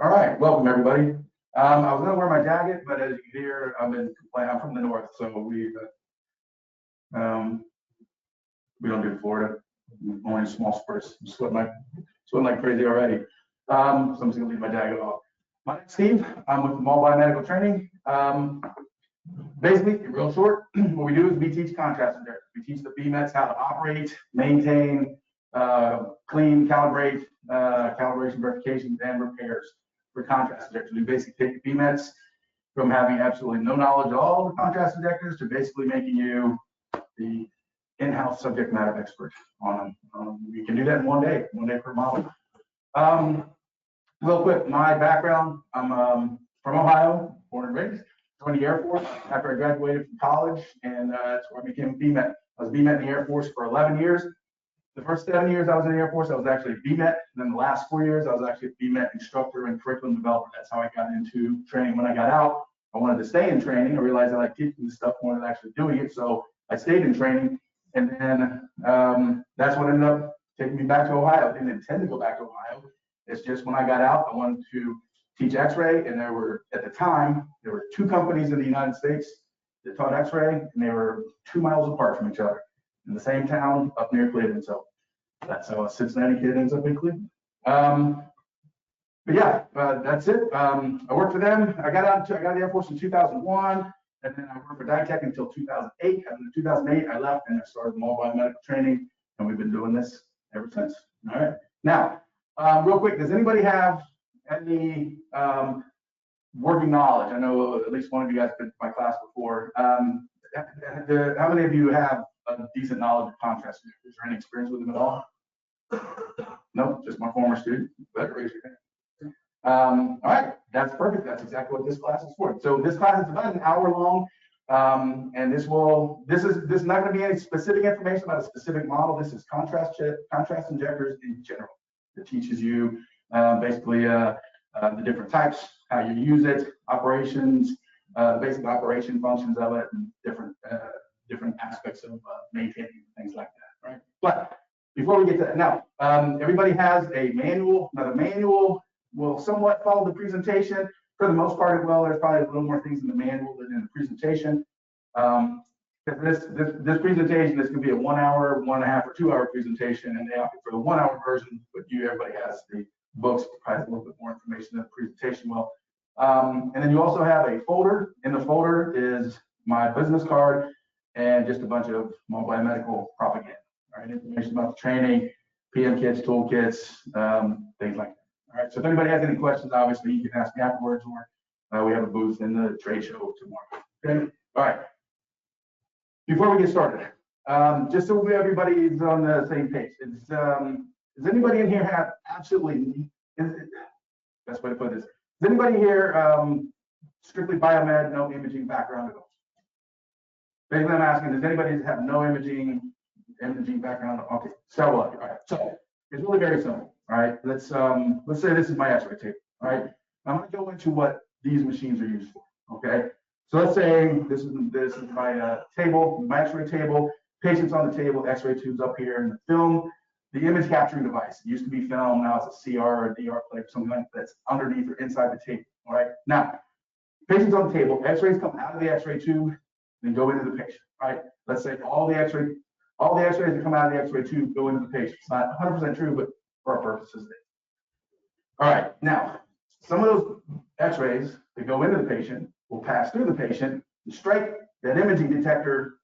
All right, welcome everybody. I was gonna wear my jacket, but as you can hear, I'm from the north, so um, we don't do Florida. Only small spurts. I'm sweating like crazy already. So I'm just gonna leave my jacket off. My name's Steve. I'm with the Maull Biomedical Training. Basically, real short, what we do is we teach contrast injectors. We teach the BMETs how to operate, maintain, clean, calibrate, calibration, verifications, and repairs for contrast injectors. We basically take the BMETs from having absolutely no knowledge of all the contrast injectors to basically making you the in-house subject matter expert on them. You can do that in one day per model. Real quick, my background, I'm from Ohio, born and raised. Joined the Air Force after I graduated from college, and that's where I became a BMET. I was BMET in the Air Force for 11 years. The first 7 years I was in the Air Force, I was actually a BMET. And then the last 4 years, I was actually a BMET instructor and curriculum developer. That's how I got into training. When I got out, I wanted to stay in training. I realized I like teaching this stuff more than actually doing it. So I stayed in training. And then that's what ended up taking me back to Ohio. I didn't intend to go back to Ohio. It's just when I got out, I wanted to teach X-ray, and at the time, there were 2 companies in the United States that taught X-ray, and they were 2 miles apart from each other in the same town up near Cleveland. So that's how a Cincinnati kid ends up in Cleveland. But yeah, that's it. I worked for them. I got out of the Air Force in 2001, and then I worked for Dytech until 2008. And in 2008, I left and I started Maull Biomedical Training, and we've been doing this ever since. All right. Now, real quick, does anybody have any working knowledge? I know at least one of you guys been to my class before. How many of you have a decent knowledge of contrast injectors? Is there any experience with them at all? No, just my former student. Better raise your hand. All right, that's perfect. That's exactly what this class is for. So this class is about an hour long, and this is not going to be any specific information about a specific model. This is contrast injectors in general. It teaches you basically the different types, how you use it, operations, basic operation functions of it, and different aspects of maintaining things like that, right? But before we get to that, now everybody has a manual. Now the manual will somewhat follow the presentation. For the most part, it will. There's probably a little more things in the manual than in the presentation. This presentation, this could be a 1 hour, 1.5 or 2 hour presentation, and they opted for the 1 hour version, but everybody has the books, provides a little bit more information than the presentation will. And then you also have a folder. In the folder is my business card and just a bunch of Maull Biomedical propaganda, all right, information about the training, PM kits, tool kits, things like that. All right, so if anybody has any questions, obviously you can ask me afterwards, or we have a booth in the trade show tomorrow. Okay, all right. Before we get started, just so everybody's on the same page, does anybody in here have absolutely, best way to put this, does anybody here strictly biomed, no imaging background at all? Basically, I'm asking, does anybody have no imaging background? Okay, several of you. All right, so it's really very simple. All right, let's say this is my X-ray tape. All right, I'm going to go into what these machines are used for. Okay, so let's say this is my table, my X-ray table. Patient's on the table, X-ray tubes up here, and the film, the image capturing device. It used to be film, now it's a CR or a DR plate, something like that, that's underneath or inside the table. All right, now patient's on the table, X-rays come out of the X-ray tube and go into the patient. All right, let's say all the X-rays that come out of the X-ray tube go into the patient. It's not 100% true, but for our purposes, it is. All right, now some of those X-rays that go into the patient will pass through the patient and strike that imaging detector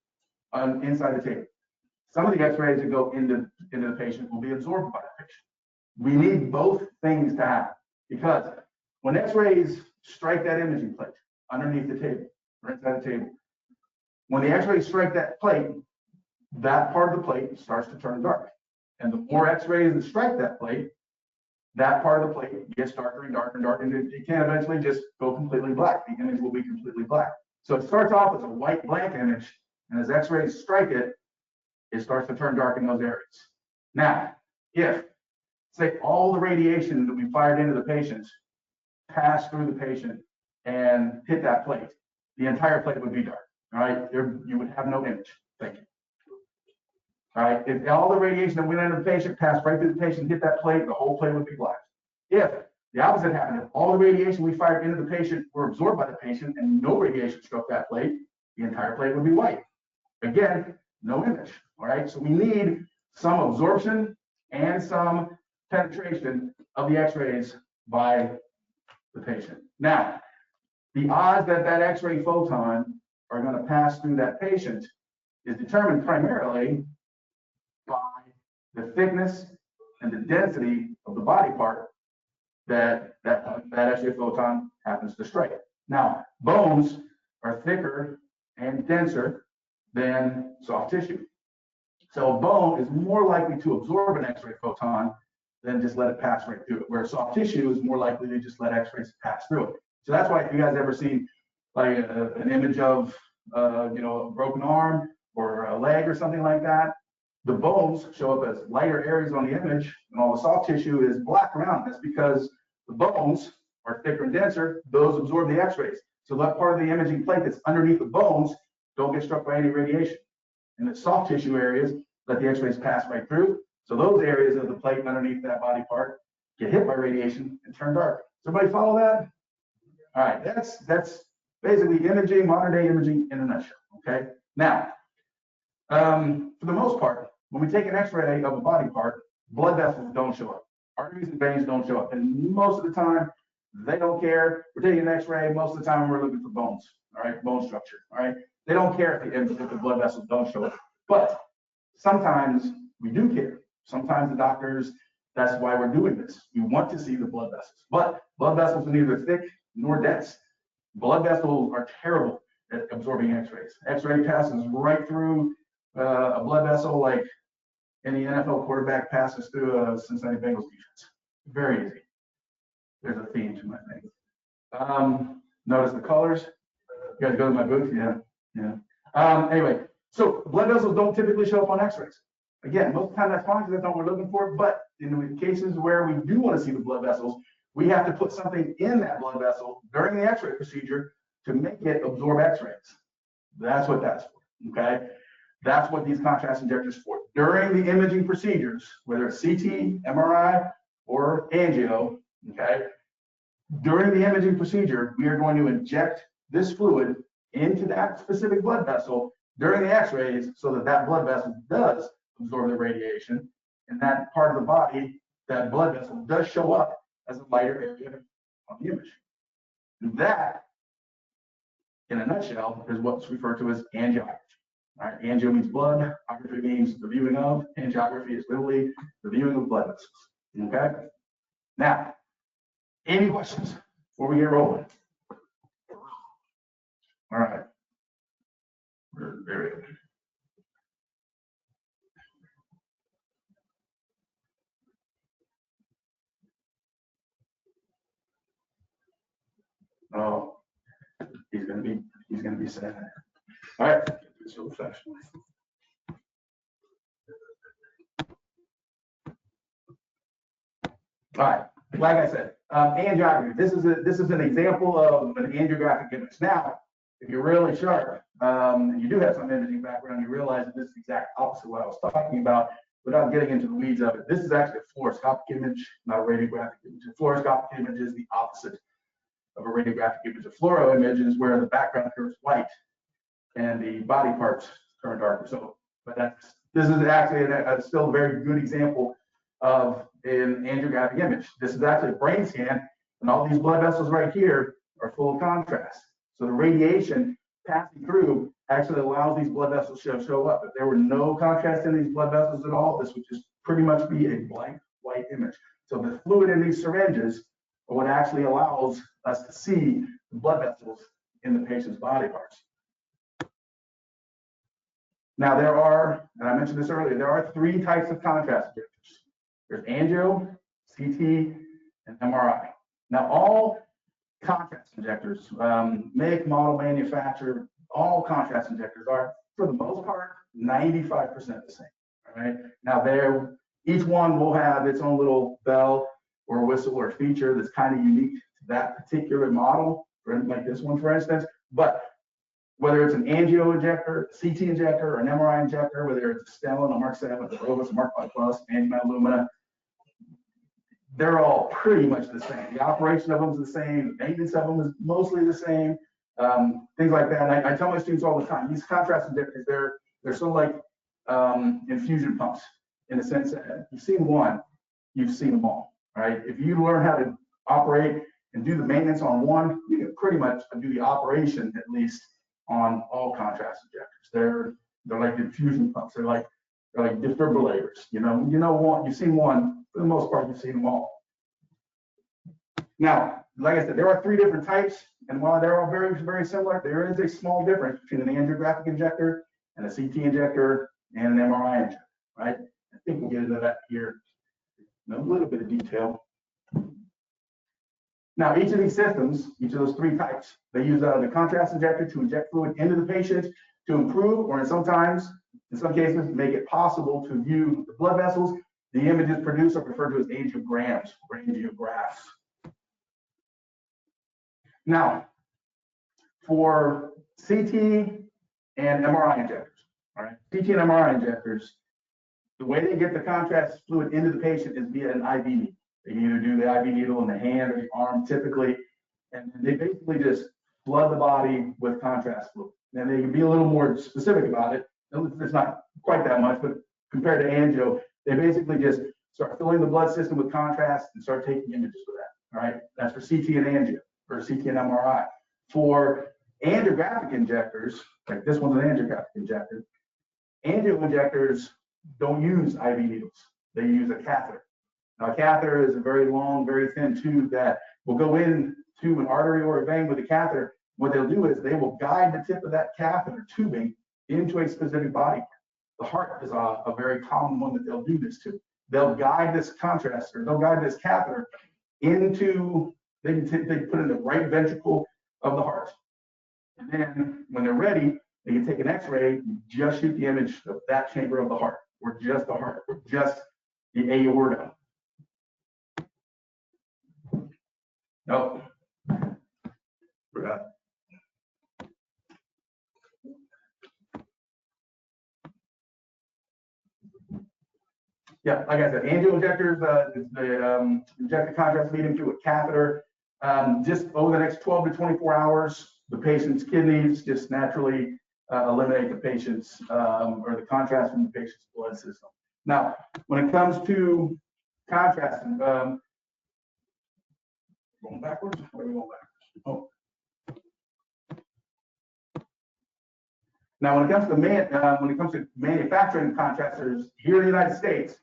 inside the table. Some of the X-rays that go into the patient will be absorbed by the patient. We need both things to happen, because when X-rays strike that imaging plate underneath the table or inside the table, when the X-rays strike that plate, that part of the plate starts to turn dark. And the more X-rays that strike that plate, that part of the plate gets darker and darker and darker, and it can eventually just go completely black. The image will be completely black. So it starts off as a white blank image, and as X-rays strike it, it starts to turn dark in those areas. Now, if, say, all the radiation that we fired into the patient passed through the patient and hit that plate, the entire plate would be dark. All right, you would have no image. Thank you. All right, if all the radiation that went into the patient passed right through the patient, hit that plate, the whole plate would be black. If The opposite happened. If all the radiation we fired into the patient were absorbed by the patient and no radiation struck that plate, the entire plate would be white. Again, no image, all right? So we need some absorption and some penetration of the x-rays by the patient. Now, the odds that that x-ray photon are going to pass through that patient is determined primarily by the thickness and the density of the body part that X-ray photon happens to strike. Now, bones are thicker and denser than soft tissue. So a bone is more likely to absorb an X-ray photon than just let it pass right through it, where soft tissue is more likely to just let X-rays pass through it. So that's why if you guys ever seen like an image of a broken arm or a leg or something like that, the bones show up as lighter areas on the image and all the soft tissue is black around. That's because the bones are thicker and denser, those absorb the x-rays. So that part of the imaging plate that's underneath the bones don't get struck by any radiation. And the soft tissue areas let the x-rays pass right through. So those areas of the plate underneath that body part get hit by radiation and turn dark. Does everybody follow that? All right, that's basically imaging, modern day imaging in a nutshell, okay? Now, for the most part, when we take an x-ray of a body part, blood vessels don't show up. Arteries and veins don't show up. And most of the time, they don't care. We're taking an x-ray, most of the time we're looking for bones, all right, bone structure, all right? They don't care if the blood vessels don't show up. But sometimes we do care. Sometimes the doctors, that's why we're doing this. We want to see the blood vessels. But blood vessels are neither thick nor dense. Blood vessels are terrible at absorbing x-rays. X-ray passes right through a blood vessel like any NFL quarterback passes through a Cincinnati Bengals defense. Very easy. There's a theme to my thing. Notice the colors. You guys go to my booth? Yeah. Anyway, so blood vessels don't typically show up on x-rays. Again, most of the time that's fine because that's not what we're looking for, but in the cases where we do want to see the blood vessels, we have to put something in that blood vessel during the x-ray procedure to make it absorb x-rays. That's what that's for, okay? That's what these contrast injectors for. During the imaging procedures, whether it's CT, MRI, or angio, okay? During the imaging procedure, we are going to inject this fluid into that specific blood vessel during the x-rays so that that blood vessel does absorb the radiation, and that part of the body, that blood vessel does show up as a lighter area on the image. And that, in a nutshell, is what's referred to as angiography. All right, angio means blood, ography means the viewing of, angiography is literally the viewing of blood vessels. Okay? Now, any questions before we get rolling? All right. Very good. Oh, he's gonna be sad. All right, it's so fast. All right, like I said, angiography. This is an example of an angiographic image. Now, if you're really sharp, and you do have some imaging background, you realize that this is the exact opposite of what I was talking about. Without getting into the weeds of it, this is actually a fluoroscopic image, not a radiographic image. A fluoroscopic image is the opposite of a radiographic image. A fluoro image is where the background turns white and the body parts turn darker. So, but this is actually still a very good example of an angiographic image. This is actually a brain scan, and all these blood vessels right here are full of contrast. So the radiation passing through actually allows these blood vessels to show up. If there were no contrast in these blood vessels at all, this would just pretty much be a blank white image. So the fluid in these syringes are what actually allows us to see the blood vessels in the patient's body parts. Now there are, and I mentioned this earlier, there are 3 types of contrast injectors. There's angio, CT, and MRI. Now all contrast injectors, make, model, manufacture, all contrast injectors are, for the most part, 95% the same. All right. Now each one will have its own little bell or whistle or feature that's kind of unique to that particular model, like this one, for instance. But whether it's an angio injector, CT injector, or an MRI injector, whether it's a Stellan, a Mark 7, a Rovus, a Mark 5 Plus, Angio Lumina, they're all pretty much the same. The operation of them is the same. The maintenance of them is mostly the same. Things like that. And I tell my students all the time, these contrast injectors, they're sort of like infusion pumps in the sense that you've seen one, you've seen them all, right? If you learn how to operate and do the maintenance on one, you can pretty much do the operation at least on all contrast injectors. They're like infusion pumps. They're like defibrillators. You know one, you've seen one. For the most part, you've seen them all. Now, like I said, there are 3 different types, and while they're all very, very similar, there is a small difference between an angiographic injector and a CT injector and an MRI injector, right? I think we'll get into that here in a little bit of detail. Now, each of these systems, each of those 3 types, they use the contrast injector to inject fluid into the patient to improve, or in some cases, make it possible to view the blood vessels. The images produced are referred to as angiograms or angiographs. Now, for CT and MRI injectors, all right, CT and MRI injectors, the way they get the contrast fluid into the patient is via an IV needle. They can either do the IV needle in the hand or the arm typically, and they basically just flood the body with contrast fluid. And they can be a little more specific about it. It's not quite that much, but compared to angio, they basically just start filling the blood system with contrast and start taking images for that. All right, that's for CT and angio, or CT and MRI. For angiographic injectors, like this one's an angiographic injector, angio injectors don't use IV needles. They use a catheter. Now, a catheter is a very long, very thin tube that will go into an artery or a vein with a catheter. What they'll do is they will guide the tip of that catheter tubing into a specific body. The heart is a very common one that they'll do this to. They'll guide this contrast, or they'll guide this catheter into, they put it in the right ventricle of the heart. And then when they're ready, they can take an X-ray and just shoot the image of that chamber of the heart, or just the heart, or just the aorta. Nope. Forgot. Yeah, like I said, angio injectors, inject the contrast medium through a catheter. Just over the next 12 to 24 hours, the patient's kidneys just naturally eliminate the patient's or the contrast from the patient's blood system. Now, when it comes to contrast, going backwards? Where are we going backwards? Oh. Now, when it comes to manufacturing contrastors here in the United States,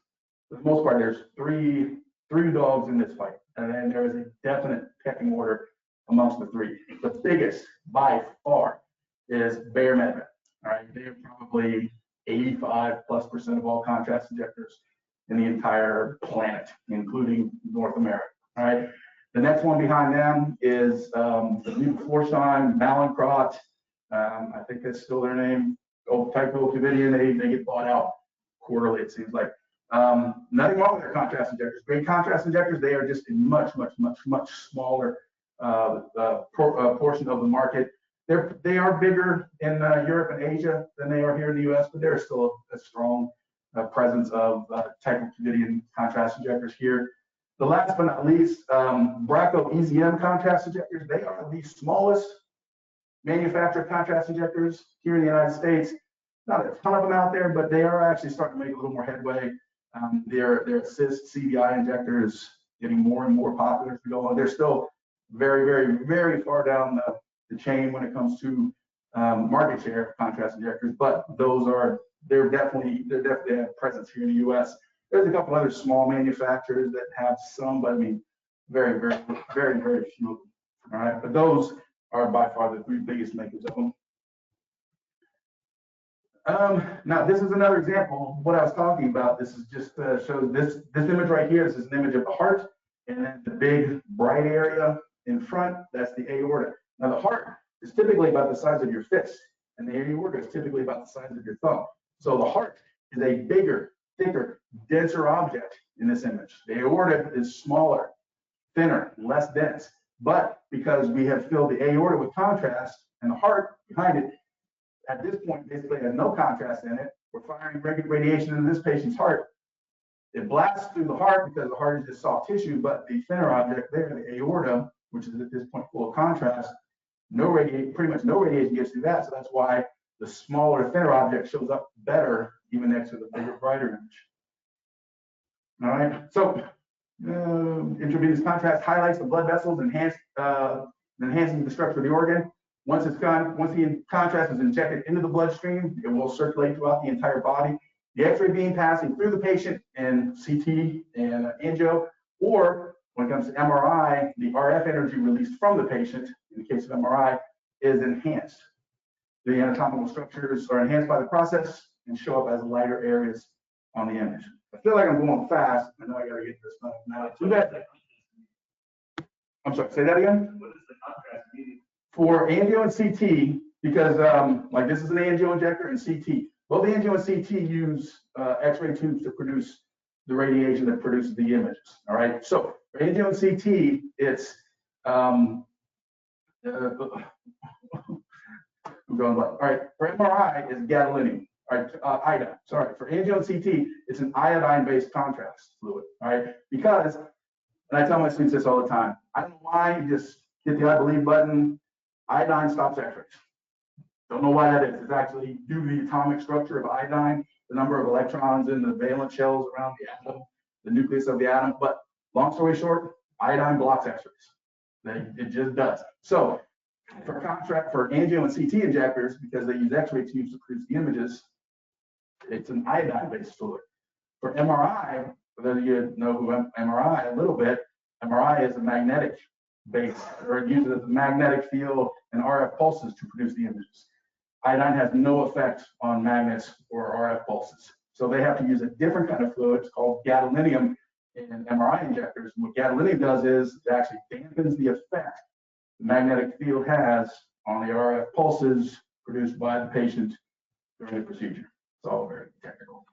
for the most part, there's three dogs in this fight, and then there is a definite pecking order amongst the 3. The biggest, by far, is Biomedical. All right, they're probably 85+% of all contrast injectors in the entire planet, including North America. All right, the next one behind them is Florsheim, Maull. I think that's still their name. Old Tyco, Covidian, they get bought out quarterly, it seems like. Nothing wrong with their contrast injectors. Great contrast injectors, they are just a much smaller portion of the market. They are bigger in Europe and Asia than they are here in the US, but there's still a strong presence of Tyco, Covidian contrast injectors here. The last but not least, Bracco EZM contrast injectors, they are the smallest manufactured contrast injectors here in the United States. Not a ton of them out there, but they are actually starting to make a little more headway. Their assist CDI injectors getting more and more popular as we go on. They're still very far down the chain when it comes to market share of contrast injectors, but they're definitely have presence here in the US. There's a couple other small manufacturers that have some, but I mean, very few. All right, but those are by far the 3 biggest makers of them. Now, this is another example of what I was talking about. This is just shows this image right here. This is an image of the heart, and then the big bright area in front, that's the aorta. Now, the heart is typically about the size of your fist, and the aorta is typically about the size of your thumb. So the heart is a bigger, thicker, denser object in this image. The aorta is smaller, thinner, less dense. But because we have filled the aorta with contrast and the heart behind it, at this point basically has no contrast in it, we're firing radiation into this patient's heart. It blasts through the heart because the heart is just soft tissue, but the thinner object there, the aorta, which is at this point full of contrast, pretty much no radiation gets through that. So that's why the smaller, thinner object shows up better even next to the bigger, brighter image. All right. So intravenous contrast highlights the blood vessels, enhancing the structure of the organ. Once the contrast is injected into the bloodstream, it will circulate throughout the entire body. The X-ray beam passing through the patient in CT and angio, or when it comes to MRI, the RF energy released from the patient, in the case of MRI, is enhanced. The anatomical structures are enhanced by the process and show up as lighter areas on the image. I feel like I'm going fast. I know I got to get this done now. Too bad. I'm sorry, say that again? What is the contrast mean? For angio and CT, because like this is an angio injector and CT. Both the angio and CT use X-ray tubes to produce the radiation that produces the images. All right. So for angio and CT, it's I'm going blank. All right. For MRI, it's gadolinium. All right. Iodine. Sorry. For angio and CT, it's an iodine-based contrast fluid. All right. Because, and I tell my students this all the time. I don't know why you just hit the I believe button. Iodine stops X-rays. Don't know why that is. It's actually due to the atomic structure of iodine, the number of electrons in the valence shells around the atom, the nucleus of the atom. But long story short, iodine blocks X-rays. It just does. So for angio and CT injectors, because they use X-ray tubes to produce the images, it's an iodine-based fluid. For MRI, for those of you who know who MRI a little bit, MRI is a magnetic base, or it uses a magnetic field and RF pulses to produce the images. Iodine has no effect on magnets or RF pulses. So they have to use a different kind of fluid. It's called gadolinium in MRI injectors. And what gadolinium does is it actually dampens the effect the magnetic field has on the RF pulses produced by the patient during the procedure. It's all very technical.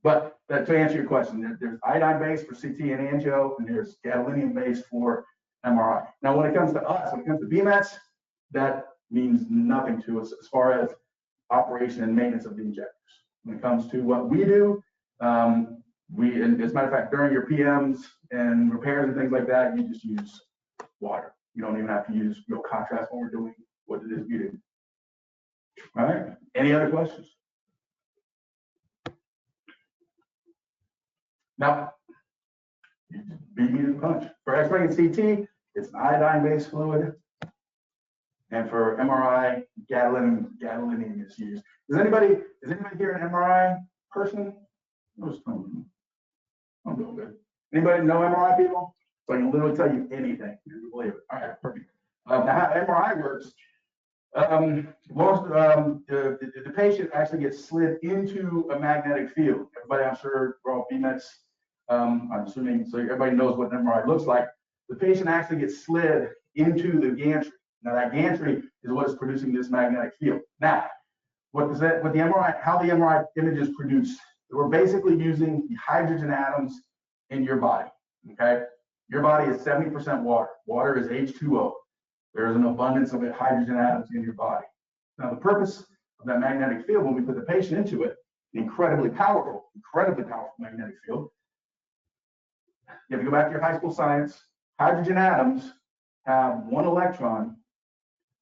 But to answer your question, there's iodine-based for CT and angio, and there's gadolinium-based for MRI. Now, when it comes to us, when it comes to BMETs, that means nothing to us as far as operation and maintenance of the injectors. When it comes to what we do, and as a matter of fact, during your PMs and repairs and things like that, you just use water. You don't even have to use real contrast when we're doing what it is we do. All right. Any other questions? Now, you just beat me to the punch. For X-ray and CT, it's an iodine-based fluid. And for MRI, gadolinium is used. Is anybody here an MRI person? I'm doing good. Anybody know MRI people? So I can literally tell you anything. You believe it. All right, perfect. Now how MRI works, the patient actually gets slid into a magnetic field. Everybody, I'm sure we're all BMETs. I'm assuming, so everybody knows what an MRI looks like. The patient actually gets slid into the gantry. Now that gantry is what is producing this magnetic field. Now, how the MRI image is produced, we're basically using the hydrogen atoms in your body, okay? Your body is 70% water. Water is H2O. There's an abundance of hydrogen atoms in your body. Now, the purpose of that magnetic field, when we put the patient into it, incredibly powerful magnetic field. If you go back to your high school science, hydrogen atoms have one electron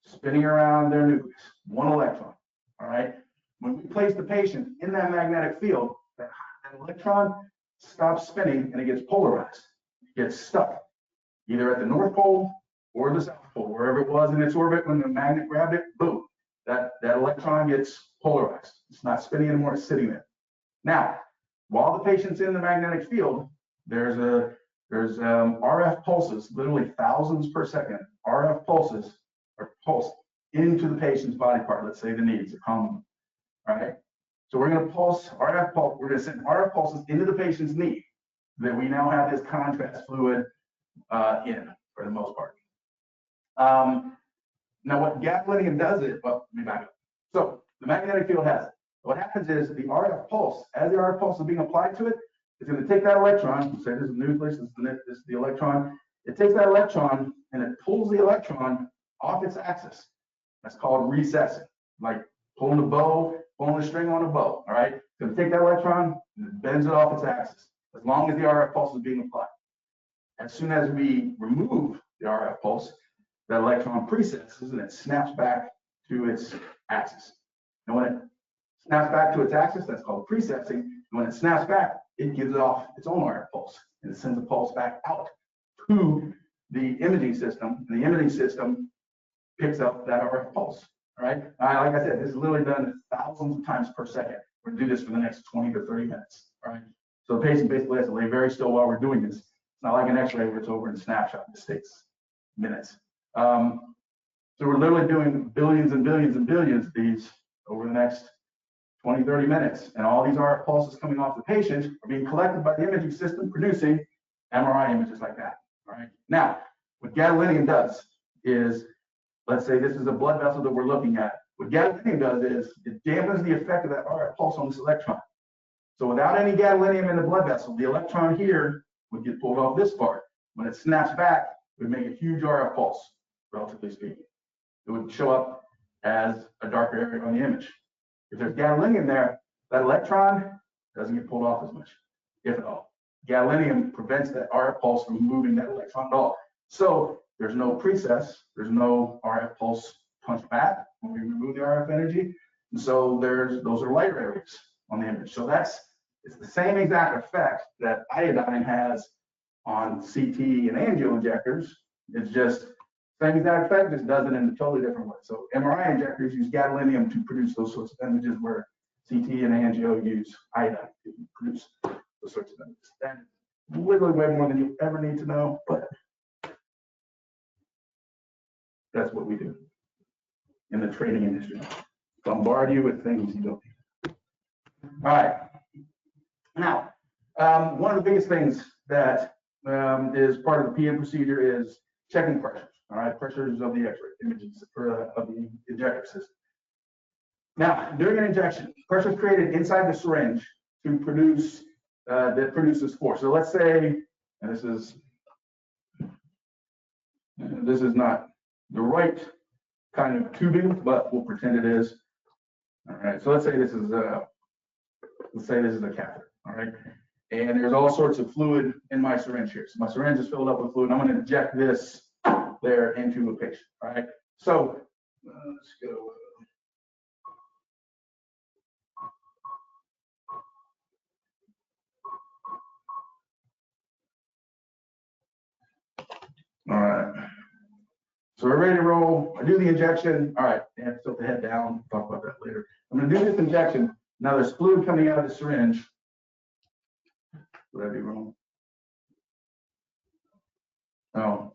spinning around their nucleus, one electron, all right? When we place the patient in that magnetic field, that electron stops spinning and it gets polarized. It gets stuck either at the North Pole or the South Pole, wherever it was in its orbit when the magnet grabbed it, boom, that electron gets polarized. It's not spinning anymore, it's sitting there. Now, while the patient's in the magnetic field, there's RF pulses, literally thousands per second, RF pulses are pulsed into the patient's body part, let's say the knees, the common, all right? So we're going to we're going to send RF pulses into the patient's knee that we now have this contrast fluid in for the most part. Now what gadolinium does is, well, let me back up. So the magnetic field has it. What happens is the RF pulse, as the RF pulse is being applied to it, it's going to take that electron, say this is the nucleus, this is the electron, it takes that electron and it pulls the electron off its axis. That's called recessing, like pulling a string on a bow, all right? It's going to take that electron and it bends it off its axis. as long as the RF pulse is being applied. As soon as we remove the RF pulse, that electron precesses and it snaps back to its axis. And when it snaps back to its axis, that's called precessing. And when it snaps back, it gives off its own RF pulse and it sends a pulse back out to the imaging system. And the imaging system picks up that RF pulse. All right. Like I said, this is literally done thousands of times per second. We're going to do this for the next 20 to 30 minutes. All right. So the patient basically has to lay very still while we're doing this. It's not like an X-ray where it's over in a snapshot. This takes minutes. So we're literally doing billions and billions and billions of these over the next 20, 30 minutes. And all these RF pulses coming off the patient are being collected by the imaging system, producing MRI images like that. All right. Now, what gadolinium does is, let's say this is a blood vessel that we're looking at. What gadolinium does is it dampens the effect of that RF pulse on this electron. So without any gadolinium in the blood vessel, the electron here would get pulled off this part. When it snaps back, it would make a huge RF pulse, relatively speaking. It would show up as a darker area on the image. If there's gadolinium there, that electron doesn't get pulled off as much, if at all. Gadolinium prevents that RF pulse from moving that electron at all. So there's no precess, there's no RF pulse punch back when we remove the RF energy. And so those are lighter areas on the image. So it's the same exact effect that iodine has on CT and angio injectors. It's just same exact effect, just does it in a totally different way. So MRI injectors use gadolinium to produce those sorts of images, where CT and angio use iodine to produce those sorts of images. That's literally way more than you ever need to know, but that's what we do in the training industry. Bombard you with things you don't need. All right. Now, one of the biggest things that is part of the PM procedure is checking pressures. All right, pressures of the X-ray images of the injector system. Now, during an injection, pressure is created inside the syringe to produce that produces force. So let's say, and this is not the right kind of tubing, but we'll pretend it is. All right, so let's say this is a catheter. All right, and there's all sorts of fluid in my syringe here. So my syringe is filled up with fluid. I'm going to inject this there into a patient. All right, so let's go. All right, so we're ready to roll. I do the injection. All right, and tilt the head down. Talk about that later. I'm going to do this injection. Now there's fluid coming out of the syringe. Would I be wrong? Oh.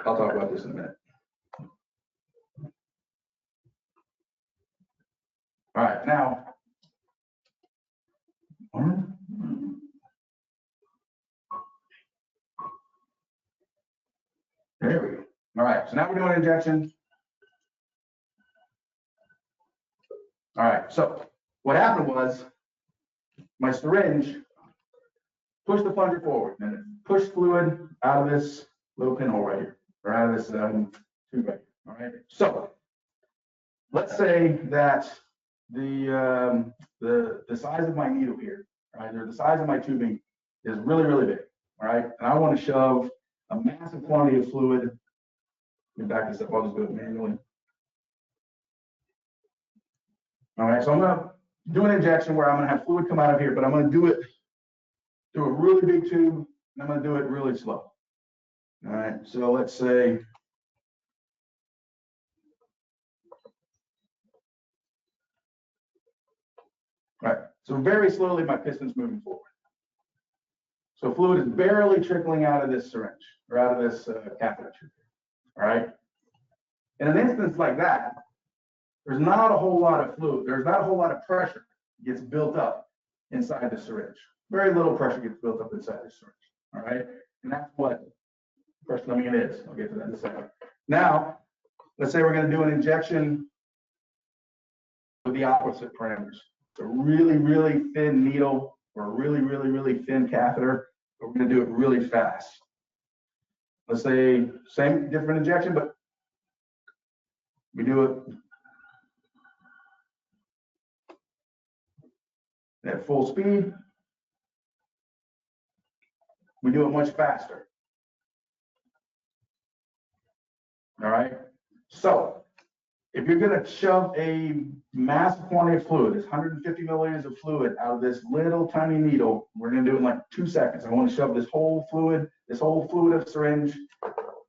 I'll talk about this in a minute. All right, now. There we go. All right, so now we're doing injection. All right, so what happened was my syringe pushed the plunger forward and it pushed fluid out of this little pinhole right here, or out of this tube right here. All right, so let's say that the size of my needle here, right, or the size of my tubing is really, really big. All right, and I want to shove a massive quantity of fluid. Let me back this up. I'll just do it manually. All right, so I'm going to do an injection where I'm going to have fluid come out of here, but I'm going to do it through a really big tube, and I'm going to do it really slow. All right, so let's say all right, so very slowly my piston's moving forward. So fluid is barely trickling out of this syringe, or out of this catheter tube. All right, in an instance like that, there's not a whole lot of fluid, there's not a whole lot of pressure gets built up inside the syringe. Very little pressure gets built up inside the syringe. All right, and that's what pressure numbing is. I'll get to that in a second. Now, let's say we're going to do an injection with the opposite parameters. A really, really thin needle or a really, really, really thin catheter. We're going to do it really fast. Let's say same, different injection, but we do it And at full speed, we do it much faster. All right. So if you're going to shove a massive quantity of fluid, this 150 milliliters of fluid out of this little tiny needle, we're going to do it in like 2 seconds. I want to shove this whole fluid of syringe,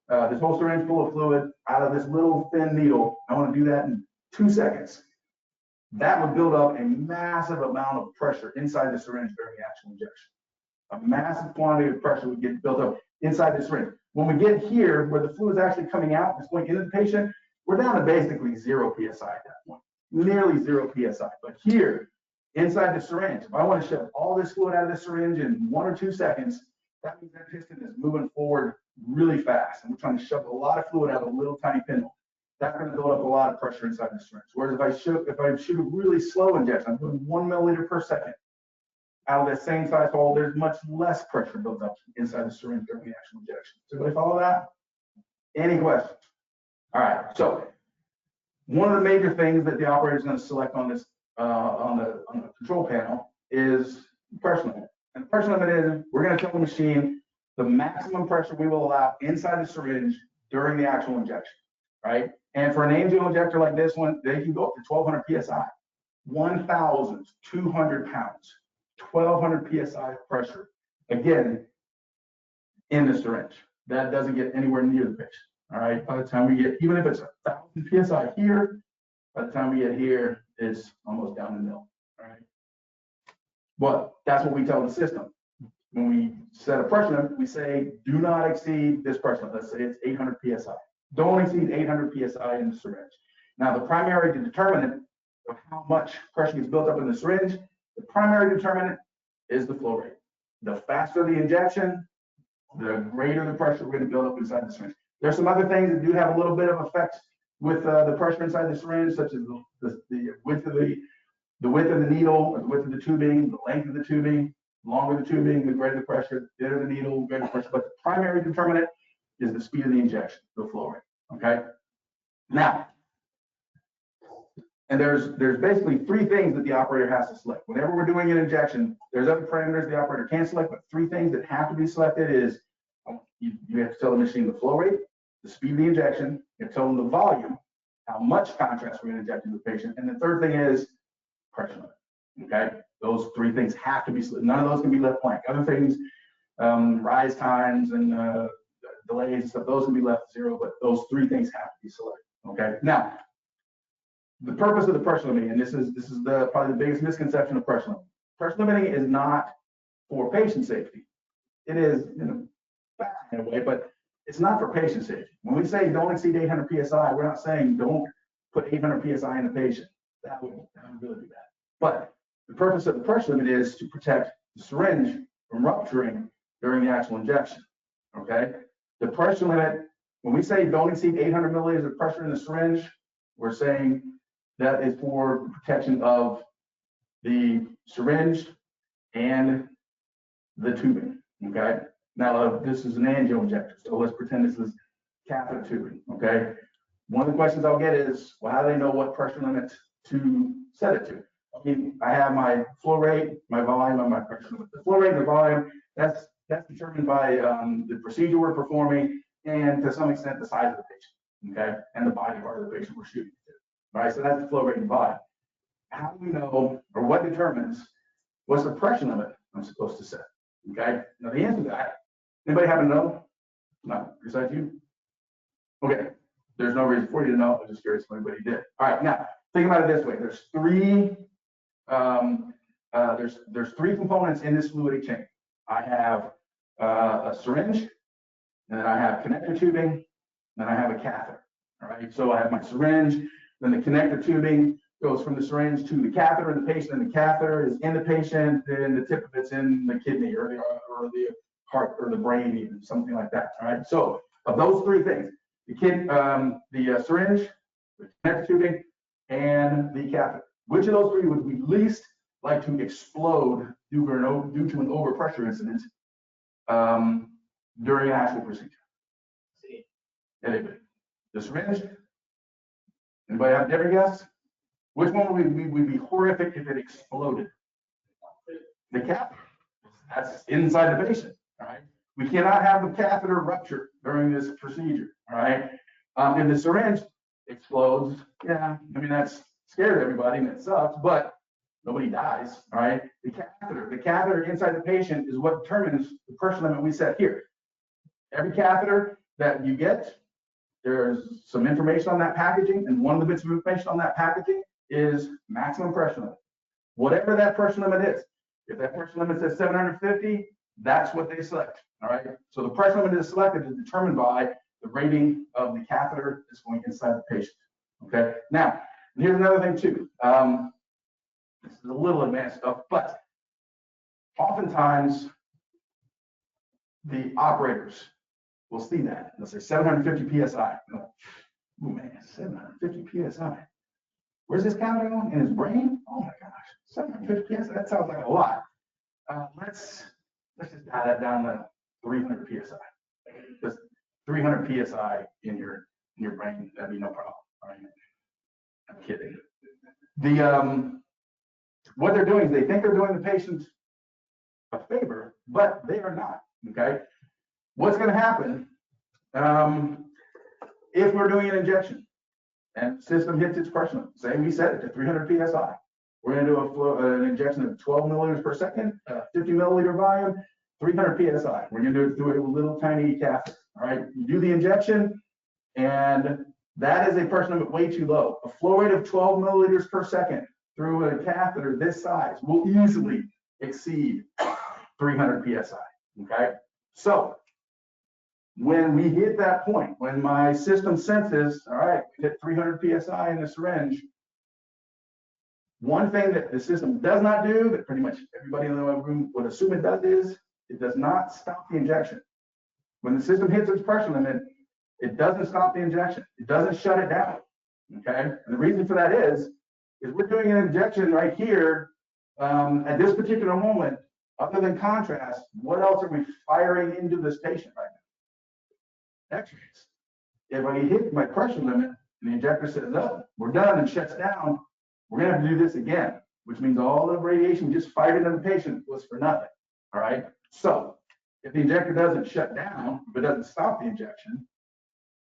this whole syringe full of fluid out of this little thin needle. I want to do that in 2 seconds. That would build up a massive amount of pressure inside the syringe during the actual injection. A massive quantity of pressure would get built up inside the syringe. When we get here, where the fluid is actually coming out, it's going into the patient, we're down to basically 0 PSI at that point, nearly 0 PSI. But here, inside the syringe, if I want to shove all this fluid out of the syringe in 1 or 2 seconds, that means that piston is moving forward really fast. And we're trying to shove a lot of fluid out of a little tiny pinhole. That's going to build up a lot of pressure inside the syringe. Whereas if I shoot a really slow injection, I'm doing 1 milliliter per second out of that same size hole, there's much less pressure built up inside the syringe during the actual injection. Does everybody follow that? Any questions? All right. So one of the major things that the operator is going to select on this on the control panel is pressure limit. And the pressure limit is we're going to tell the machine the maximum pressure we will allow inside the syringe during the actual injection, right? And for an angio injector like this one, they can go up to 1200 psi, 1,200 pounds, 1200 psi of pressure, again, in the syringe. That doesn't get anywhere near the patient, all right? By the time we get, even if it's 1,000 psi here, by the time we get here, it's almost down the mill, all right? But that's what we tell the system. When we set a pressure limit, we say, do not exceed this pressure limit. Let's say it's 800 psi. Don't exceed 800 psi in the syringe. Now, the primary determinant of how much pressure gets built up in the syringe, the primary determinant is the flow rate. The faster the injection, the greater the pressure we're going to build up inside the syringe. There's some other things that do have a little bit of effect with the pressure inside the syringe, such as the width of the needle, or the width of the tubing, the length of the tubing. Longer the tubing, the greater the pressure, thinner the needle, greater the pressure. But the primary determinant is the speed of the injection, the flow rate. Okay. Now, and there's basically 3 things that the operator has to select. Whenever we're doing an injection, there's other parameters the operator can select, but 3 things that have to be selected is you have to tell the machine the flow rate, the speed of the injection, you have to tell them the volume, how much contrast we're going to inject into the patient, and the third thing is pressure limit. Okay. Those 3 things have to be selected. None of those can be left blank. Other things, rise times and delays and stuff, those can be left 0, but those 3 things have to be selected. Okay. Now, the purpose of the pressure limiting, and this is probably the biggest misconception of pressure limiting. Pressure limiting is not for patient safety. It is in a way, but it's not for patient safety. When we say don't exceed 800 psi, we're not saying don't put 800 psi in the patient. That would really be bad. But the purpose of the pressure limit is to protect the syringe from rupturing during the actual injection. Okay. The pressure limit, when we say don't exceed 800 milliliters of pressure in the syringe, we're saying that is for protection of the syringe and the tubing. Okay. Now this is an angio injector, so let's pretend this is catheter tubing. Okay. One of the questions I'll get is, well, how do they know what pressure limit to set it to? I mean, I have my flow rate, my volume, and my pressure limit. The flow rate and the volume, that's determined by the procedure we're performing and to some extent the size of the patient, okay, and the body part of the patient we're shooting to. All right, so that's the flow rate and volume. How do we know, or what determines what's the pressure limit I'm supposed to set? Okay, now the answer to that, anybody happen to know? No, besides you? Okay, there's no reason for you to know. I'm just curious if anybody did. All right, now think about it this way: there's 3 components in this fluidic chain. I have a syringe, and then I have connector tubing, and then I have a catheter. All right, so I have my syringe, then the connector tubing goes from the syringe to the catheter in the patient, and the catheter is in the patient, then the tip of it's in the kidney or the heart or the brain, even something like that. All right, so of those 3 things, the syringe, the connector tubing, and the catheter. Which of those 3 would we least like to explode due to an overpressure incident during an actual procedure? Anybody? The syringe? Anybody have a different guess? Which one would be horrific if it exploded? the catheter. That's inside the patient, all right? We cannot have the catheter rupture during this procedure, all right? If the syringe explodes, yeah, I mean, that's scared everybody and it sucks, but nobody dies, all right? The catheter inside the patient is what determines the pressure limit we set here. Every catheter that you get, there's some information on that packaging, and one of the bits of information on that packaging is maximum pressure limit. Whatever that pressure limit is. If that pressure limit says 750, that's what they select, all right? So the pressure limit is selected is determined by the rating of the catheter that's going inside the patient, okay? Now, here's another thing too. This is a little advanced stuff, but oftentimes the operators will see that. They'll say 750 PSI. Oh man, 750 PSI. Where's this catheter going? In his brain? Oh my gosh, 750 PSI, that sounds like a lot. Let's just dial that down to 300 PSI. Just 300 PSI in your brain, that'd be no problem. All right? I'm kidding. What they're doing is they think they're doing the patient a favor, but they are not, okay? What's gonna happen if we're doing an injection and the system hits its pressure limit, say we set it to 300 PSI, we're gonna do an injection of 12 milliliters per second, 50 milliliter volume, 300 PSI. We're gonna do it through a little tiny catheter, all right? You do the injection, and that is a pressure limit way too low. A flow rate of 12 milliliters per second through a catheter this size will easily exceed 300 PSI, okay? So when we hit that point, when my system senses, all right, we hit 300 PSI in the syringe, one thing that the system does not do, that pretty much everybody in the room would assume it does, is it does not stop the injection. When the system hits its pressure limit, it doesn't stop the injection. It doesn't shut it down, okay? And the reason for that is we're doing an injection right here at this particular moment. Other than contrast, what else are we firing into this patient right now? X-rays. If I hit my pressure limit and the injector says, oh, we're done, and shuts down, we're gonna have to do this again, which means all the radiation just fired into the patient was for nothing, all right? So if the injector doesn't shut down, if it doesn't stop the injection,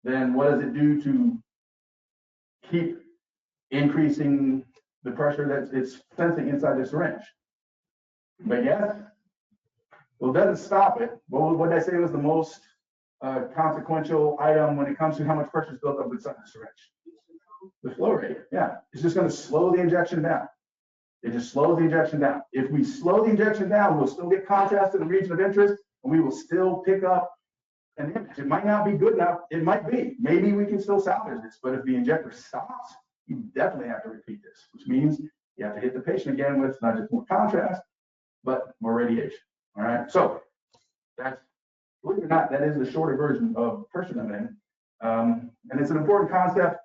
then what does it do to keep increasing the pressure that it's sensing inside the syringe? But yes, well, it doesn't stop it. Well, what did I say was the most consequential item when it comes to how much pressure is built up inside the syringe? The flow rate, yeah. It's just gonna slow the injection down. It just slows the injection down. If we slow the injection down, we'll still get contrast in the region of interest, and we will still pick up an image. It might not be good enough. It might be. Maybe we can still salvage this, but if the injector stops, you definitely have to repeat this, which means you have to hit the patient again with not just more contrast, but more radiation. All right. So that's, believe it or not, that is the shorter version of pressure limiting. And it's an important concept.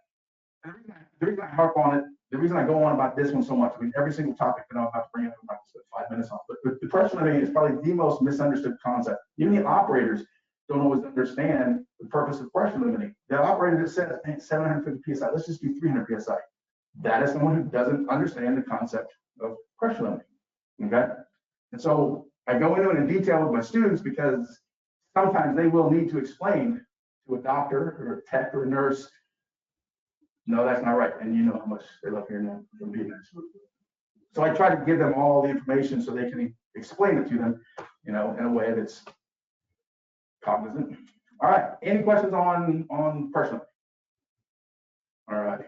And the reason I harp on it, the reason I go on about this one so much, I mean, every single topic that I'm about to bring up, I'm about to spend 5 minutes on, but the pressure limiting is probably the most misunderstood concept. Even the operators don't always understand the purpose of pressure limiting. The operator that says, hey, 750 PSI, let's just do 300 PSI. That is someone who doesn't understand the concept of pressure limiting, okay? And so I go into it in detail with my students because sometimes they will need to explain to a doctor or a tech or a nurse, no, that's not right. And you know how much they love hearing that from being there. So I try to give them all the information so they can explain it to them, you know, in a way that's cognizant. All right, any questions on pressure limiting? All righty.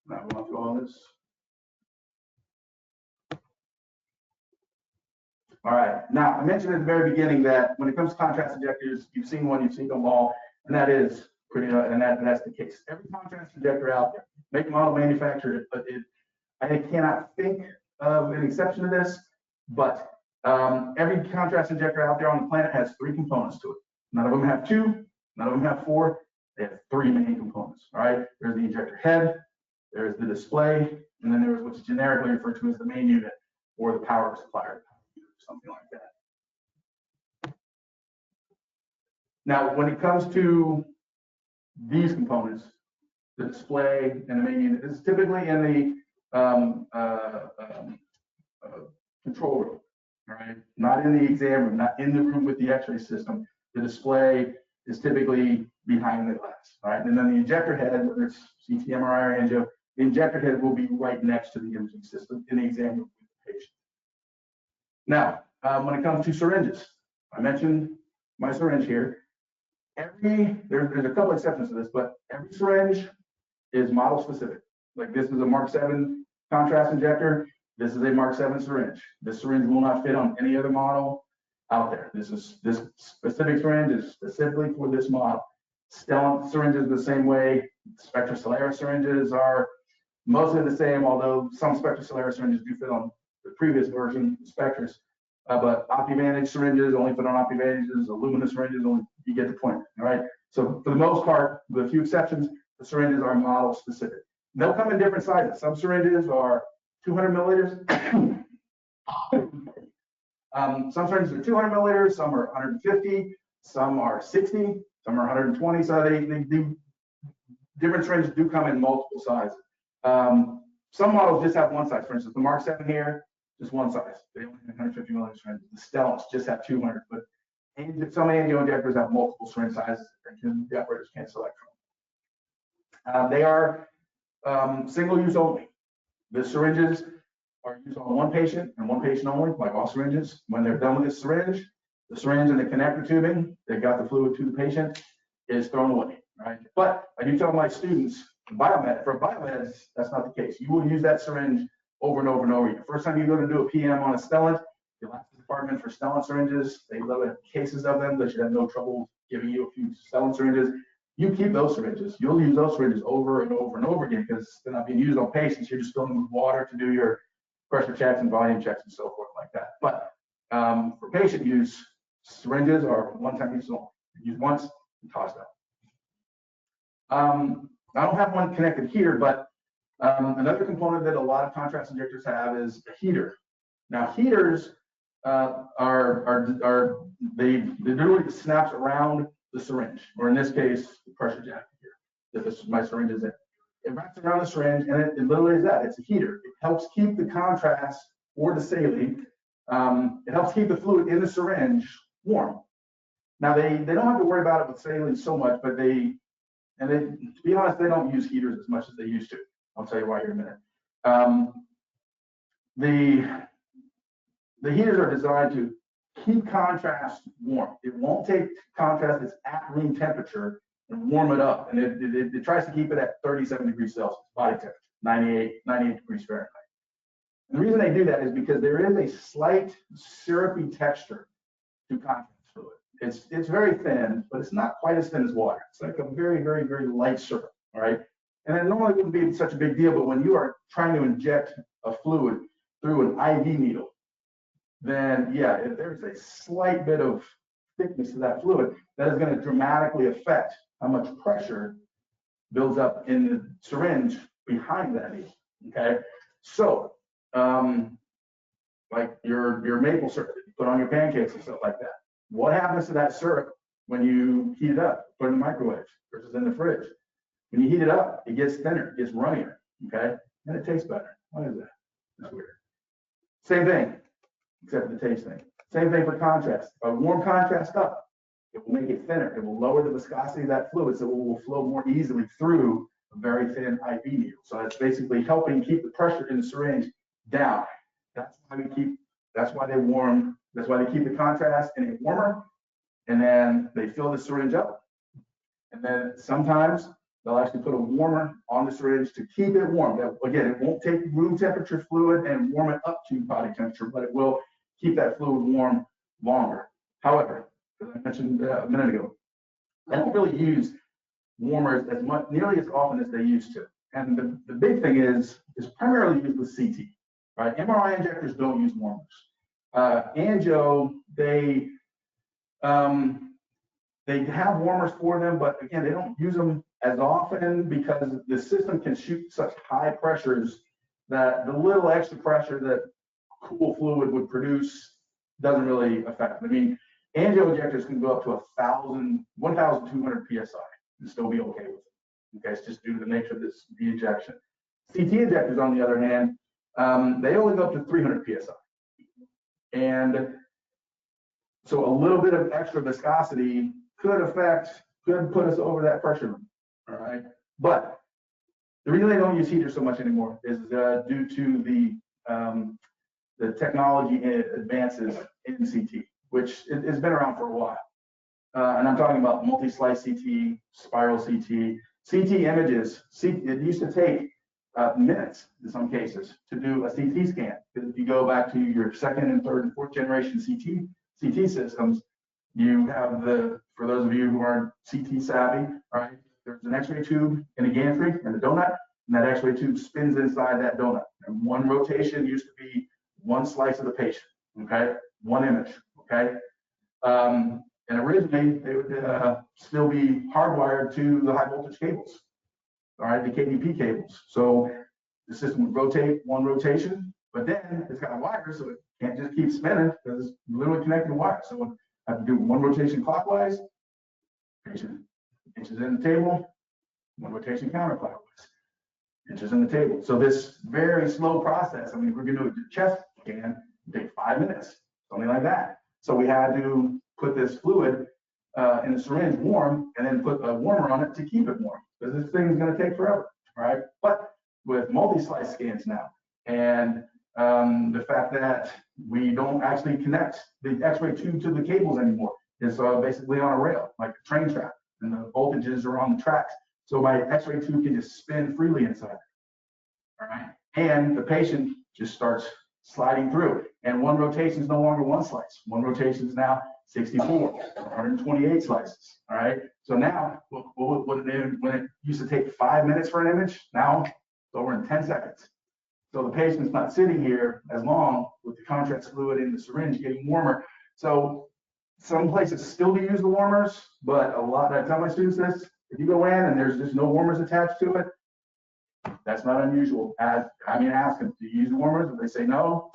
Now we want to go on this. All right, now I mentioned at the very beginning that when it comes to contrast injectors, you've seen one, you've seen them all, and that is pretty, and that's the case. Every contrast injector out there, make, model, manufactured, but I cannot think of an exception to this, but every contrast injector out there on the planet has 3 components to it. None of them have 2, none of them have 4, they have 3 main components, all right? There's the injector head, there's the display, and then there's what's generically referred to as the main unit or the power supplier, something like that. Now, when it comes to these components, the display and the main unit, this is typically in control room, all right? Not in the exam room, not in the room with the X-ray system. The display is typically behind the glass, all right? And then the injector head, whether it's CT, MRI, or angio, the injector head will be right next to the imaging system in the exam room with the patient. Now, when it comes to syringes, I mentioned my syringe here. There's a couple exceptions to this, but every syringe is model specific. Like this is a Mark 7 contrast injector. This is a Mark 7 syringe. This syringe will not fit on any other model out there. This specific syringe is specifically for this model. Stellant syringes the same way. Spectra Solaris syringes are mostly the same, although some Spectra Solaris syringes do fit on the previous version, Spectras. But OptiVantage syringes only fit on OptiVantages. Illumina syringes only, you get the point, all right? So for the most part, with a few exceptions, the syringes are model specific. They'll come in different sizes. Some syringes are 200 milliliters. Some syringes are 200 milliliters, some are 150, some are 60, some are 120. So different syringes do come in multiple sizes. Some models just have one size. For instance, the Mark 7 here, just one size. They only have 150 milliliter syringes. The Stellants just have 200, but some angio injectors have multiple syringe sizes that the operators can't select from. They are single-use only. The syringes are used on one patient and one patient only, like all syringes. When they're done with the syringe and the connector tubing that got the fluid to the patient is thrown away, right? But I do tell my students, for biomeds, that's not the case. You will use that syringe over and over and over again. First time you go to do a PM on a Stellant, you'll ask the department for Stellant syringes. They love it, cases of them. They should have no trouble giving you a few Stellant syringes. You keep those syringes. You'll use those syringes over and over and over again because they're not being used on patients. You're just filling them with water to do your pressure checks and volume checks and so forth like that. But for patient use, syringes are one-time use only. Use once and toss out. I don't have one connected here, but another component that a lot of contrast injectors have is a heater. Now heaters they literally snaps around the syringe, or in this case, the pressure jacket here. That my syringe is in. It wraps around the syringe, and it literally is that. It's a heater. It helps keep the contrast or the saline. It helps keep the fluid in the syringe warm. Now they don't have to worry about it with saline so much, but to be honest, they don't use heaters as much as they used to. I'll tell you why here in a minute. The heaters are designed to keep contrast warm. It won't take contrast that's at room temperature and warm it up. And it tries to keep it at 37 degrees Celsius, body temperature, 98 degrees Fahrenheit. And the reason they do that is because there is a slight syrupy texture to contrast fluid. It's very thin, but it's not quite as thin as water. It's like a very, very, very light syrup, all right? And it normally wouldn't be such a big deal, but when you are trying to inject a fluid through an IV needle, then yeah, if there's a slight bit of thickness to that fluid, that is going to dramatically affect how much pressure builds up in the syringe behind that needle, okay? So, like your maple syrup that you put on your pancakes and stuff like that. What happens to that syrup when you heat it up, put it in the microwave versus in the fridge? When you heat it up, it gets thinner, it gets runnier, okay? And it tastes better. Why is that? That's weird. Same thing, except for the taste thing. Same thing for contrast. If I warm contrast up, it will make it thinner. It will lower the viscosity of that fluid so it will flow more easily through a very thin IV needle. So it's basically helping keep the pressure in the syringe down. That's why they keep the contrast in it warmer, and then they fill the syringe up. And then sometimes they'll actually put a warmer on the syringe to keep it warm. Now, again, it won't take room temperature fluid and warm it up to body temperature, but it will keep that fluid warm longer. However, as I mentioned a minute ago, they don't really use warmers nearly as often as they used to. And the big thing is primarily used with CT, right? MRI injectors don't use warmers. Angio, they have warmers for them, but again, they don't use them as often because the system can shoot such high pressures that the little extra pressure that cool fluid would produce doesn't really affect them. I mean, angio injectors can go up to 1,200 PSI and still be okay with it. Okay, it's just due to the nature of the injection. CT injectors, on the other hand, they only go up to 300 psi. And so a little bit of extra viscosity could put us over that pressure limit, all right? But the reason they don't use heaters so much anymore is due to the technology advances in CT, which has been around for a while. And I'm talking about multi-slice CT, spiral CT. CT images, it used to take minutes in some cases to do a CT scan. Because if you go back to your second and third and fourth generation CT systems, you have for those of you who aren't CT savvy, right? There's an X-ray tube in a gantry and a donut, and that X-ray tube spins inside that donut. And one rotation used to be one slice of the patient, okay? One image, okay? And originally, they would still be hardwired to the high voltage cables, all right, the KVP cables. So the system would rotate one rotation, but then it's got a wire, so it can't just keep spinning because it's literally connected to wire. So I have to do one rotation clockwise, patient inches in the table, one rotation counterclockwise, inches in the table. So this very slow process, I mean, we're going to do a chest scan, take 5 minutes, something like that. So we had to put this fluid in the syringe warm and then put a warmer on it to keep it warm because this thing is going to take forever, right? But with multi-slice scans now and the fact that we don't actually connect the X-ray tube to the cables anymore, it's basically on a rail, like a train track, and the voltages are on the tracks. So my X-ray tube can just spin freely inside, all right? And the patient just starts sliding through. And one rotation is no longer one slice. One rotation is now 64, 128 slices, all right? So now, when it used to take 5 minutes for an image, now it's over in 10 seconds. So the patient's not sitting here as long with the contrast fluid in the syringe getting warmer. So some places still do use the warmers, but a lot, I tell my students this, if you go in and there's just no warmers attached to it, that's not unusual. Ask them, do you use warmers? If they say no,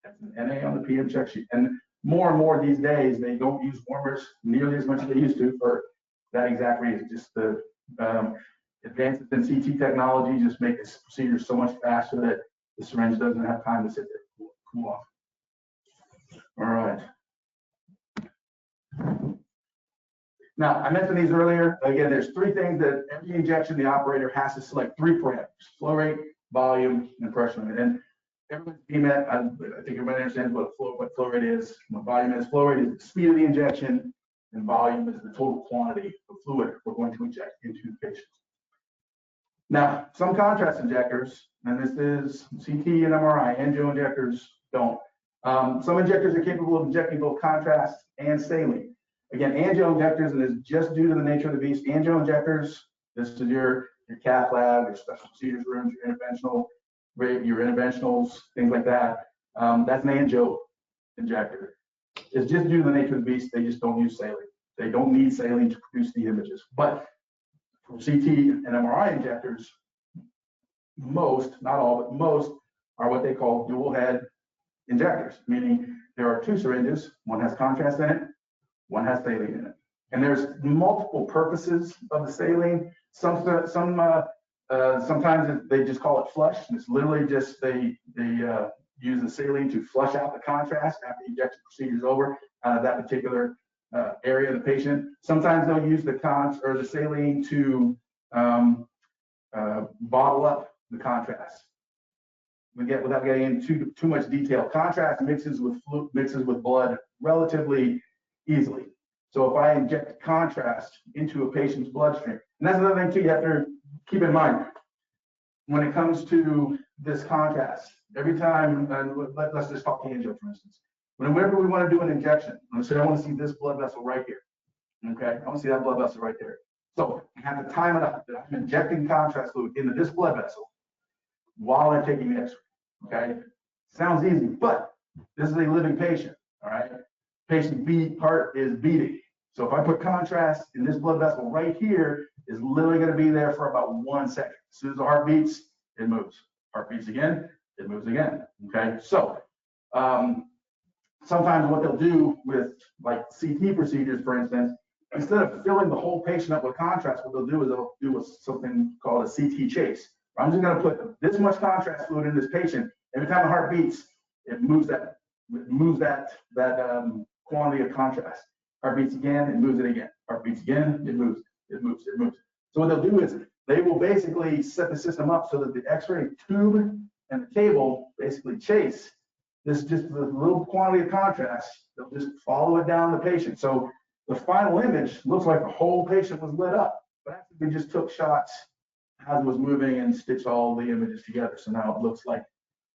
that's an NA on the PM check sheet. And more these days, they don't use warmers nearly as much as they used to for that exact reason. Just the advances in CT technology just make this procedure so much faster that the syringe doesn't have time to sit there and cool off. All right. Now, I mentioned these earlier. Again, there's 3 things that every injection the operator has to select, 3 parameters: flow rate, volume, and pressure. And everybody's BMET, I think everybody understands what flow rate is, what volume is. Flow rate is the speed of the injection, and volume is the total quantity of fluid we're going to inject into the patient. Now, some contrast injectors, and this is CT and MRI, angio injectors don't. Some injectors are capable of injecting both contrast and saline. Again, angio injectors, and it's just due to the nature of the beast. Angio injectors, this is your cath lab, your special procedures rooms, your interventionals, things like that. That's an angio injector. It's just due to the nature of the beast. They just don't use saline. They don't need saline to produce the images. But for CT and MRI injectors, most, not all, but most are what they call dual head injectors, meaning there are 2 syringes. One has contrast in it, one has saline in it. And there's multiple purposes of the saline. Sometimes they just call it flush. And it's literally just they use the saline to flush out the contrast after the injection procedure is over out of that particular area of the patient. Sometimes they'll use the saline to bottle up the contrast. Without getting into too much detail, contrast mixes with blood relatively easily. So if I inject contrast into a patient's bloodstream, and that's another thing too you have to keep in mind when it comes to this contrast. Every time, let's just talk angio, for instance. Whenever we want to do an injection, let's say I want to see this blood vessel right here. Okay, I want to see that blood vessel right there. So I have to time it up that I'm injecting contrast fluid into this blood vessel while I'm taking the X-ray. Okay, sounds easy, but this is a living patient. All right, patient heart is beating. So if I put contrast in this blood vessel right here, is literally going to be there for about 1 second. As soon as the heart beats, it moves. Heart beats again, it moves again. Okay, so sometimes what they'll do with like CT procedures, for instance, instead of filling the whole patient up with contrast, what they'll do is something called a CT chase. I'm just going to put this much contrast fluid in this patient. Every time the heart beats, it moves that quantity of contrast. Heart beats again, it moves it again. Heart beats again, it moves, it moves, it moves. So what they'll do is they will basically set the system up so that the X-ray tube and the cable basically chase this just the little quantity of contrast. They'll just follow it down the patient. So the final image looks like the whole patient was lit up, but actually we just took shots as it was moving and stitched all the images together. So now it looks like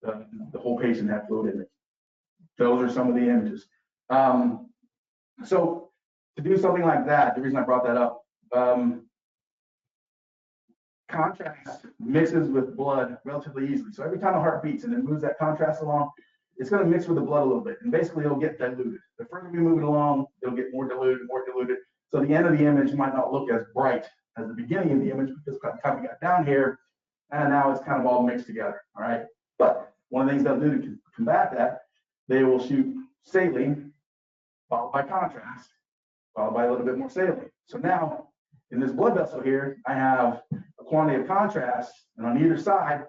the whole patient had fluid in it. Those are some of the images. So to do something like that, the reason I brought that up, contrast mixes with blood relatively easily. So every time the heart beats and it moves that contrast along, it's going to mix with the blood a little bit, and basically it'll get diluted. The further we move it along, it'll get more diluted, more diluted. So the end of the image might not look as bright as the beginning of the image, because by the time we got down here, and now it's kind of all mixed together. All right. But one of the things they'll do to combat that, they will shoot saline followed by contrast, followed by a little bit more saline. So now in this blood vessel here, I have a quantity of contrast, and on either side,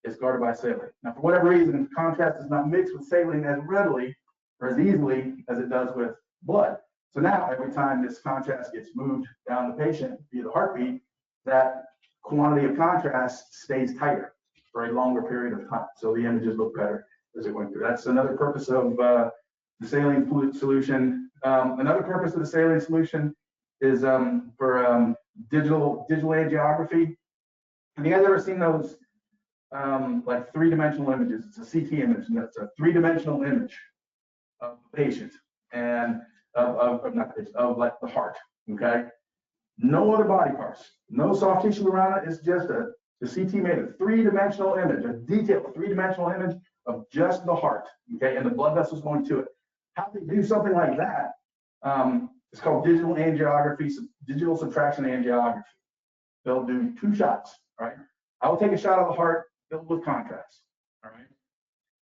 it's guarded by saline. Now, for whatever reason, contrast does not mix with saline as readily or as easily as it does with blood. So now, every time this contrast gets moved down the patient via the heartbeat, that quantity of contrast stays tighter for a longer period of time. So the images look better as it went through. That's another purpose of the saline fluid solution. Another purpose of the saline solution is for digital angiography. Have you guys ever seen those like three-dimensional images? It's a CT image, and that's a three-dimensional image of the patient and of like the heart. Okay, no other body parts, no soft tissue around it. It's just the CT made a three-dimensional image, a detailed three-dimensional image of just the heart. Okay, and the blood vessels going to it. How do they do something like that? It's called digital angiography, digital subtraction angiography. They'll do two shots. All right, I will take a shot of the heart filled with contrast. All right,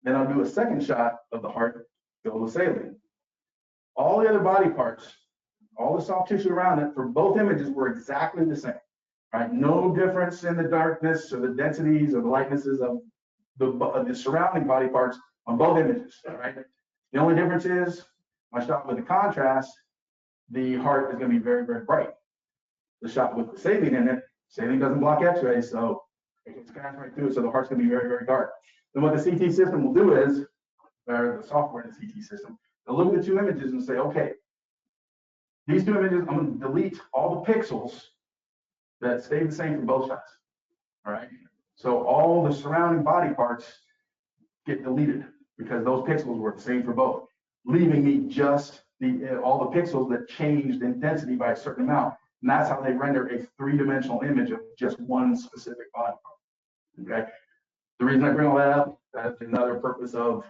then I'll do a second shot of the heart filled with saline. All the other body parts, all the soft tissue around it for both images were exactly the same. All right, no difference in the darkness or the densities or the lightnesses of the surrounding body parts on both images. All right, the only difference is my shot with the contrast, the heart is going to be very, very bright. The shot with the saline in it, saline doesn't block X-rays, so it can pass right through it, so the heart's going to be very, very dark. Then what the CT system will do is, or the software in the CT system, they'll look at the two images and say, okay, these two images, I'm going to delete all the pixels that stay the same for both shots. All right, so all the surrounding body parts get deleted because those pixels were the same for both, leaving me just all the pixels that changed in density by a certain amount. And that's how they render a three-dimensional image of just one specific body part. Okay. The reason I bring all that up, that's another purpose of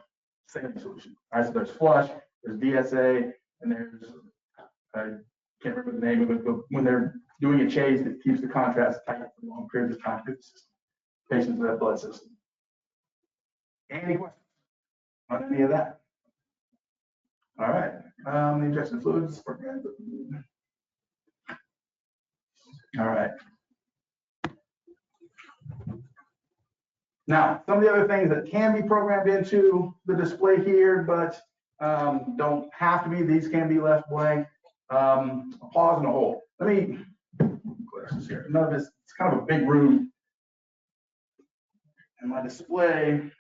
saline solution. All right, so there's flush, there's DSA, and there's, I can't remember the name of it, but when they're doing a chase, it keeps the contrast tight for long periods of time through the system. Patients with that blood system. Any questions on any of that? All right, the injection fluids. All right. Now, some of the other things that can be programmed into the display here, but don't have to be, these can be left blank. A pause and a hold. Let me clear this here. None of this, it's kind of a big room. And my display.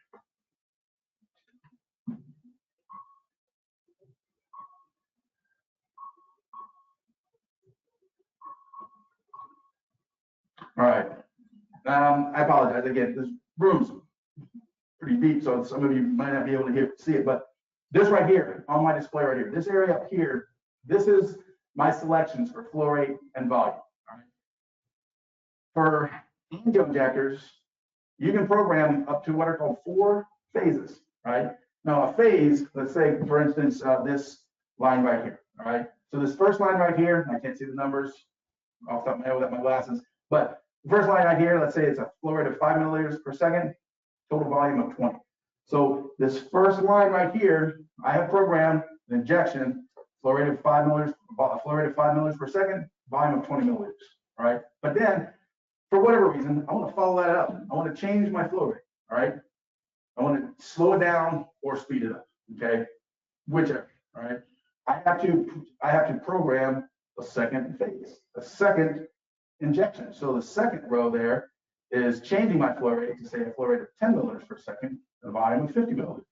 All right. I apologize again. This room's pretty deep, so some of you might not be able to see it. But this right here on my display right here, this area up here, this is my selections for flow rate and volume. All right. For angio injectors, you can program up to what are called 4 phases. Right. Now a phase, let's say for instance, this line right here. All right. So this first line right here, I can't see the numbers off the top of my head without my glasses, but the first line right here, let's say it's a flow rate of 5 milliliters per second, total volume of 20. So this first line right here, I have programmed an injection, flow rate of 5 milliliters per second, volume of 20 milliliters. All right. But then for whatever reason, I want to follow that up. I want to change my flow rate, all right? I want to slow it down or speed it up, okay? Whichever, all right? I have to program a second phase, a second injection. So the second row there is changing my flow rate to say a flow rate of 10 milliliters per second, and a volume of 50 milliliters.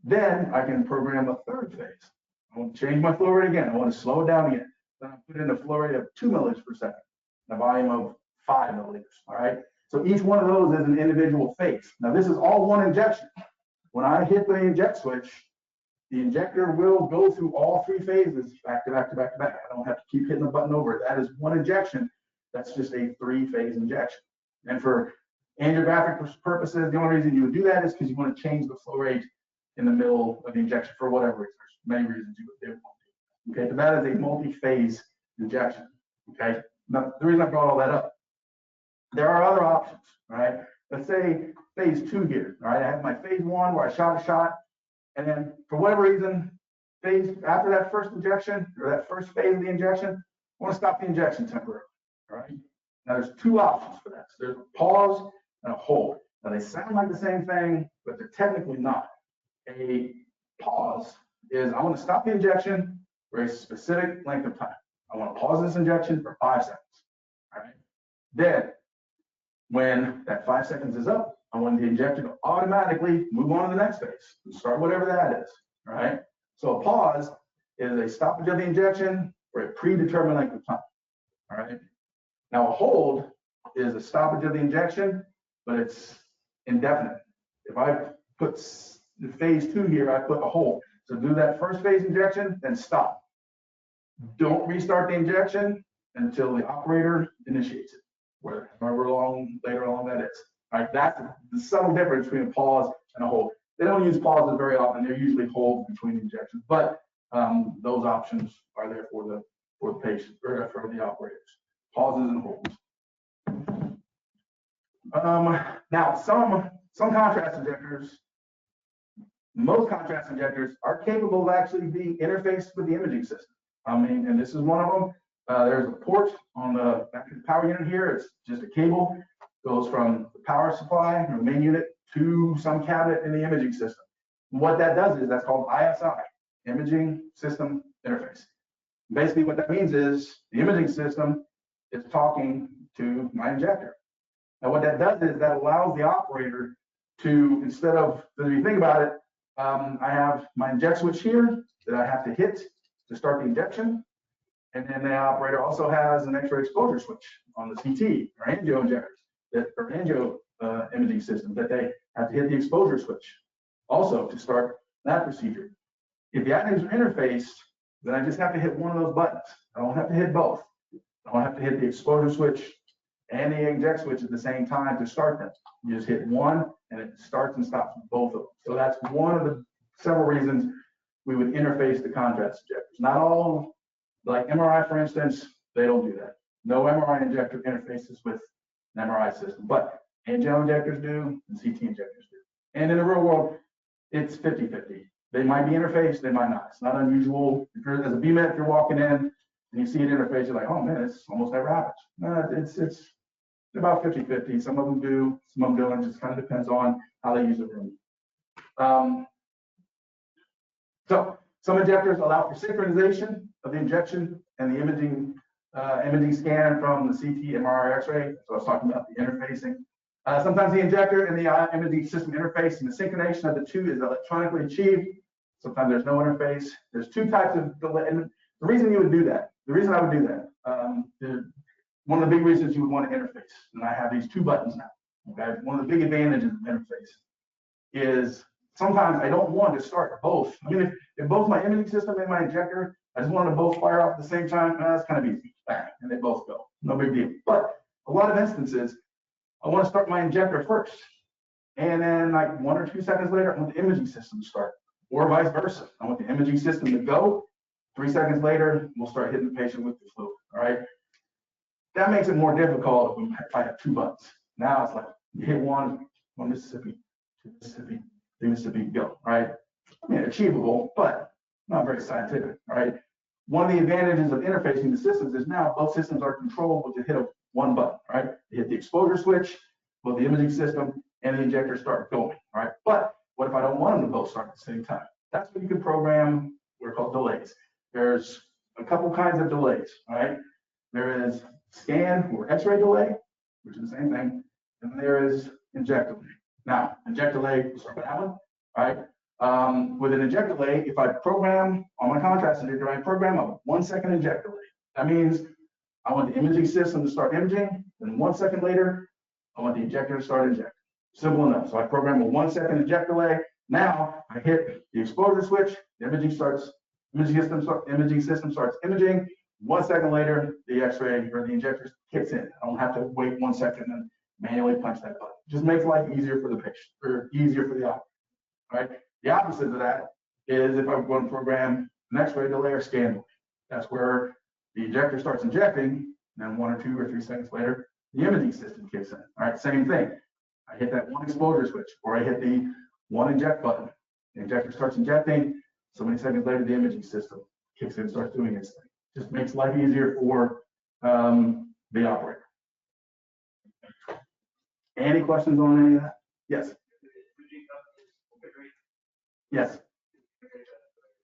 Then I can program a third phase. I want to change my flow rate again. I want to slow it down again. Then I put in a flow rate of 2 milliliters per second, and a volume of 5 milliliters, all right? So each one of those is an individual phase. Now this is all one injection. When I hit the inject switch, the injector will go through all three phases back to back to back to back. I don't have to keep hitting the button over. That is one injection. That's just a three-phase injection. And for angiographic purposes, the only reason you would do that is because you want to change the flow rate in the middle of the injection for whatever reason. There's many reasons you would do it. Okay, but that is a multi-phase injection. Okay, now the reason I brought all that up, there are other options. All right, let's say phase 2 here. All right, I have my phase 1 where I shot a shot, and then for whatever reason, after that first injection or that first phase of the injection, I want to stop the injection temporarily. All right. Now there's two options for that. So there's a pause and a hold. Now they sound like the same thing, but they're technically not. A pause is I want to stop the injection for a specific length of time. I want to pause this injection for 5 seconds. All right. Then when that 5 seconds is up, I want the injector to automatically move on to the next phase and start whatever that is. All right. So a pause is a stoppage of the injection for a predetermined length of time. All right. Now a hold is a stoppage of the injection, but it's indefinite. If I put the phase 2 here, I put a hold. So do that first phase injection, then stop. Don't restart the injection until the operator initiates it, however long later on that is. All right, that's the subtle difference between a pause and a hold. They don't use pauses very often. They're usually holds between injections, but those options are there for the patient or for the operators. Pauses and holds. Now, some contrast injectors, most contrast injectors are capable of actually being interfaced with the imaging system. I mean, and this is one of them. There's a port on the back of the power unit here. It's just a cable, goes from the power supply, the main unit, to some cabinet in the imaging system. And what that does is that's called ISI, Imaging System Interface. Basically, what that means is the imaging system is talking to my injector. Now, what that does is that allows the operator to, instead of, if you think about it, I have my inject switch here that I have to hit to start the injection. And then the operator also has an X-ray exposure switch on the CT or angio injectors or angio imaging system that they have to hit the exposure switch also to start that procedure. If the items are interfaced, then I just have to hit one of those buttons. I don't have to hit both. I don't have to hit the exposure switch and the inject switch at the same time to start them. You just hit one and it starts and stops both of them. So that's one of the several reasons we would interface the contrast injectors. Not all, like MRI, for instance, they don't do that. No MRI injector interfaces with an MRI system, but angio injectors do and CT injectors do. And in the real world, it's 50-50. They might be interfaced, they might not. It's not unusual. If you're, as a BMed, if you're walking in and you see an interface, you're like, oh man, it's almost never happens. No, it's about 50-50. Some of them do, some of them don't. It just kind of depends on how they use the room. So some injectors allow for synchronization of the injection and the imaging scan from the CT, MRI, X-ray. So I was talking about the interfacing. Sometimes the injector and the imaging system interface, and the synchronization of the two is electronically achieved. Sometimes there's no interface. There's two types of delay. And the reason you would do that, the reason I would do that, one of the big reasons you would want to interface, and I have these two buttons now. Okay, one of the big advantages of interface is sometimes I don't want to start both. I mean, if both my imaging system and my injector, I just want to both fire off at the same time, that's kind of easy. Bang, and they both go. No big deal. But a lot of instances, I want to start my injector first. And then like 1 or 2 seconds later, I want the imaging system to start, or vice versa. I want the imaging system to go. 3 seconds later, we'll start hitting the patient with the fluid, all right? That makes it more difficult if I have two buttons. Now it's like, you hit one Mississippi, 2 Mississippi, 3 Mississippi, go, right? I mean, achievable, but not very scientific, all right? one of the advantages of interfacing the systems is now both systems are controlled with the hit of one button, right? You hit the exposure switch, both the imaging system and the injector start going, right? But what if I don't want them to both start at the same time? That's when you can program what are called delays. There's a couple kinds of delays, right? There is scan or X-ray delay, which is the same thing, and there is inject delay. Now, inject delay, we'll start with that one, right? With an inject delay, if I program on my contrast injector, I program a 1 second inject delay. That means I want the imaging system to start imaging, and 1 second later, I want the injector to start injecting. Simple enough. So I program a 1 second inject delay. Now I hit the exposure switch, the imaging system starts imaging. 1 second later, the X-ray or the injector kicks in. I don't have to wait 1 second and manually punch that button. It just makes life easier for the patient or easier for the operator, right? The opposite of that is if I'm going to program an X-ray delay or scan delay. That's where the injector starts injecting, and then 1 or 2 or 3 seconds later, the imaging system kicks in. All right, same thing. I hit that one exposure switch, or I hit the one inject button. The injector starts injecting. So many seconds later, the imaging system kicks in, starts doing its thing. Just makes life easier for the operator. Any questions on any of that? Yes. Yes.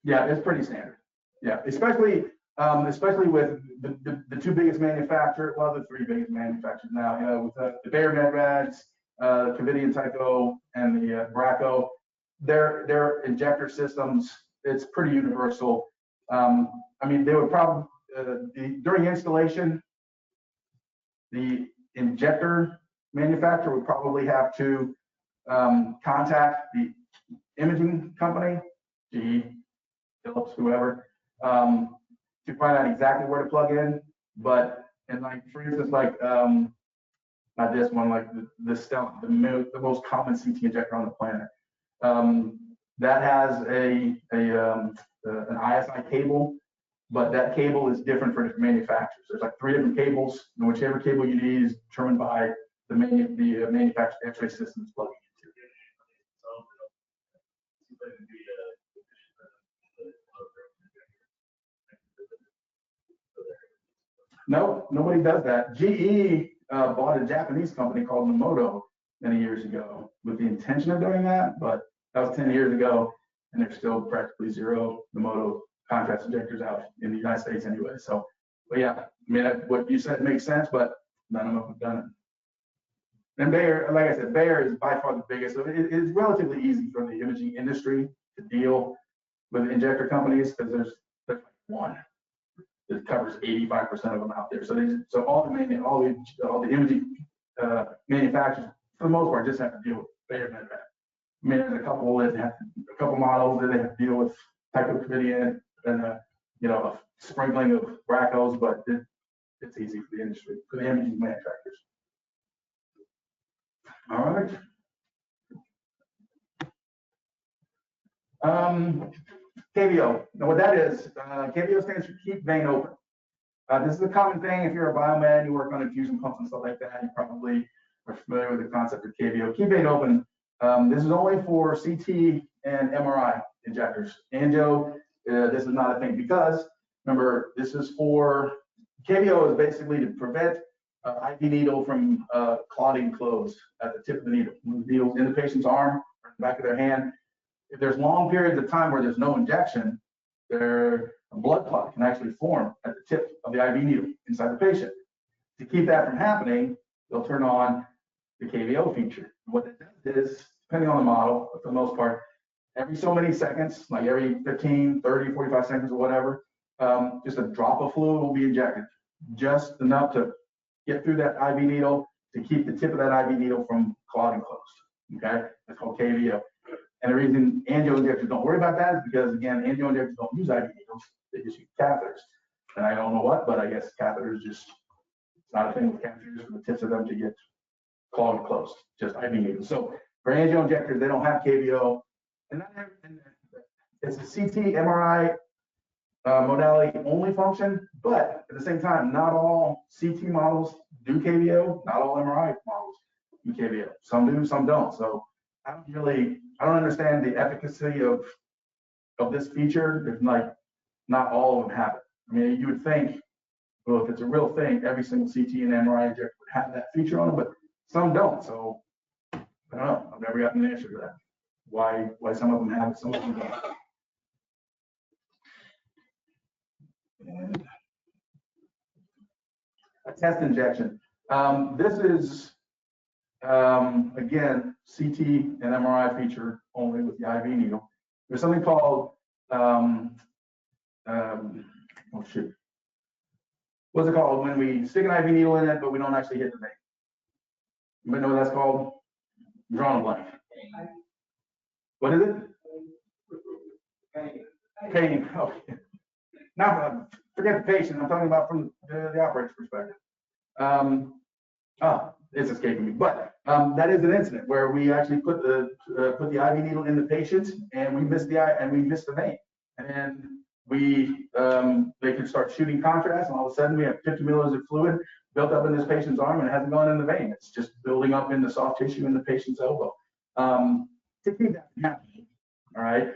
Yeah, it's pretty standard. Yeah, especially with the two biggest manufacturers, well, the three biggest manufacturers now, you know, with the Bayer MedRads, Covidien Tyco, and the Bracco, their injector systems, it's pretty universal. I mean, they would probably, during installation, the injector manufacturer would probably have to contact the imaging company, GE, Philips, whoever, to find out exactly where to plug in. But, and like, for instance, like, not this one, like the most common CT injector on the planet, that has an ISI cable, but that cable is different for different manufacturers. There's like 3 different cables, and whichever cable you need is determined by the manufactured X-ray systems plugging into. No, nobody does that. GE bought a Japanese company called Nomoto many years ago with the intention of doing that, but that was 10 years ago, and there's still practically 0 Nomoto contrast injectors out in the United States anyway. So, but yeah, I mean, what you said makes sense, but none of them have done it. And Bayer, like I said, Bayer is by far the biggest. So it's relatively easy for the imaging industry to deal with injector companies because there's like one that covers 85% of them out there. So all the imaging manufacturers, for the most part, just have to deal with Bayer MedRad. I mean, there's a couple models that they have to deal with Tyco, Covidien, and you know, a sprinkling of Braccos, but it's easy for the industry, for the imaging manufacturers. All right. KVO. Now, what that is, KVO stands for keep vein open. This is a common thing if you're a biomed, you work on infusion pumps and stuff like that. You probably are familiar with the concept of KVO. Keep vein open. This is only for CT and MRI injectors. Angio, this is not a thing because remember, this is for KVO is basically to prevent IV needle from clotting closed at the tip of the needle. When the needle's in the patient's arm or in the back of their hand, if there's long periods of time where there's no injection, a blood clot can actually form at the tip of the IV needle inside the patient. To keep that from happening, they'll turn on the KVO feature. What it does is, depending on the model, but for the most part, every so many seconds, like every 15, 30, 45 seconds or whatever, just a drop of fluid will be injected, just enough to get through that IV needle to keep the tip of that IV needle from clotting closed. Okay, that's called KVO. And the reason angio injectors don't worry about that is because, again, angio injectors don't use IV needles, they just use catheters. And I don't know what, but I guess catheters just, it's not a thing with catheters for the tips of them to get clogged closed, just IV needles. So for angio injectors, they don't have KVO. And it's a CT, MRI modality only function, but at the same time, not all CT models do KVO, not all MRI models do KVO. Some do, some don't. So I don't understand the efficacy of this feature if like not all of them have it. I mean, you would think, well, if it's a real thing, every single CT and MRI injector would have that feature on them, but some don't. So I don't know. I've never gotten an answer to that. Why some of them have it, some of them don't. And a test injection. This is, again, CT and MRI feature only with the IV needle. There's something called, oh shoot. What's it called when we stick an IV needle in it, but we don't actually hit the vein? You know what that's called? I'm drawing a blank. What is it? Pain. Oh. Now, forget the patient. I'm talking about from the operator's perspective. It's escaping me. But that is an incident where we actually put the IV needle in the patient, and we missed the vein, and they could start shooting contrast, and all of a sudden we have 50 milliliters of fluid built up in this patient's arm, and it hasn't gone in the vein. It's just building up in the soft tissue in the patient's elbow. To keep that from happening, all right.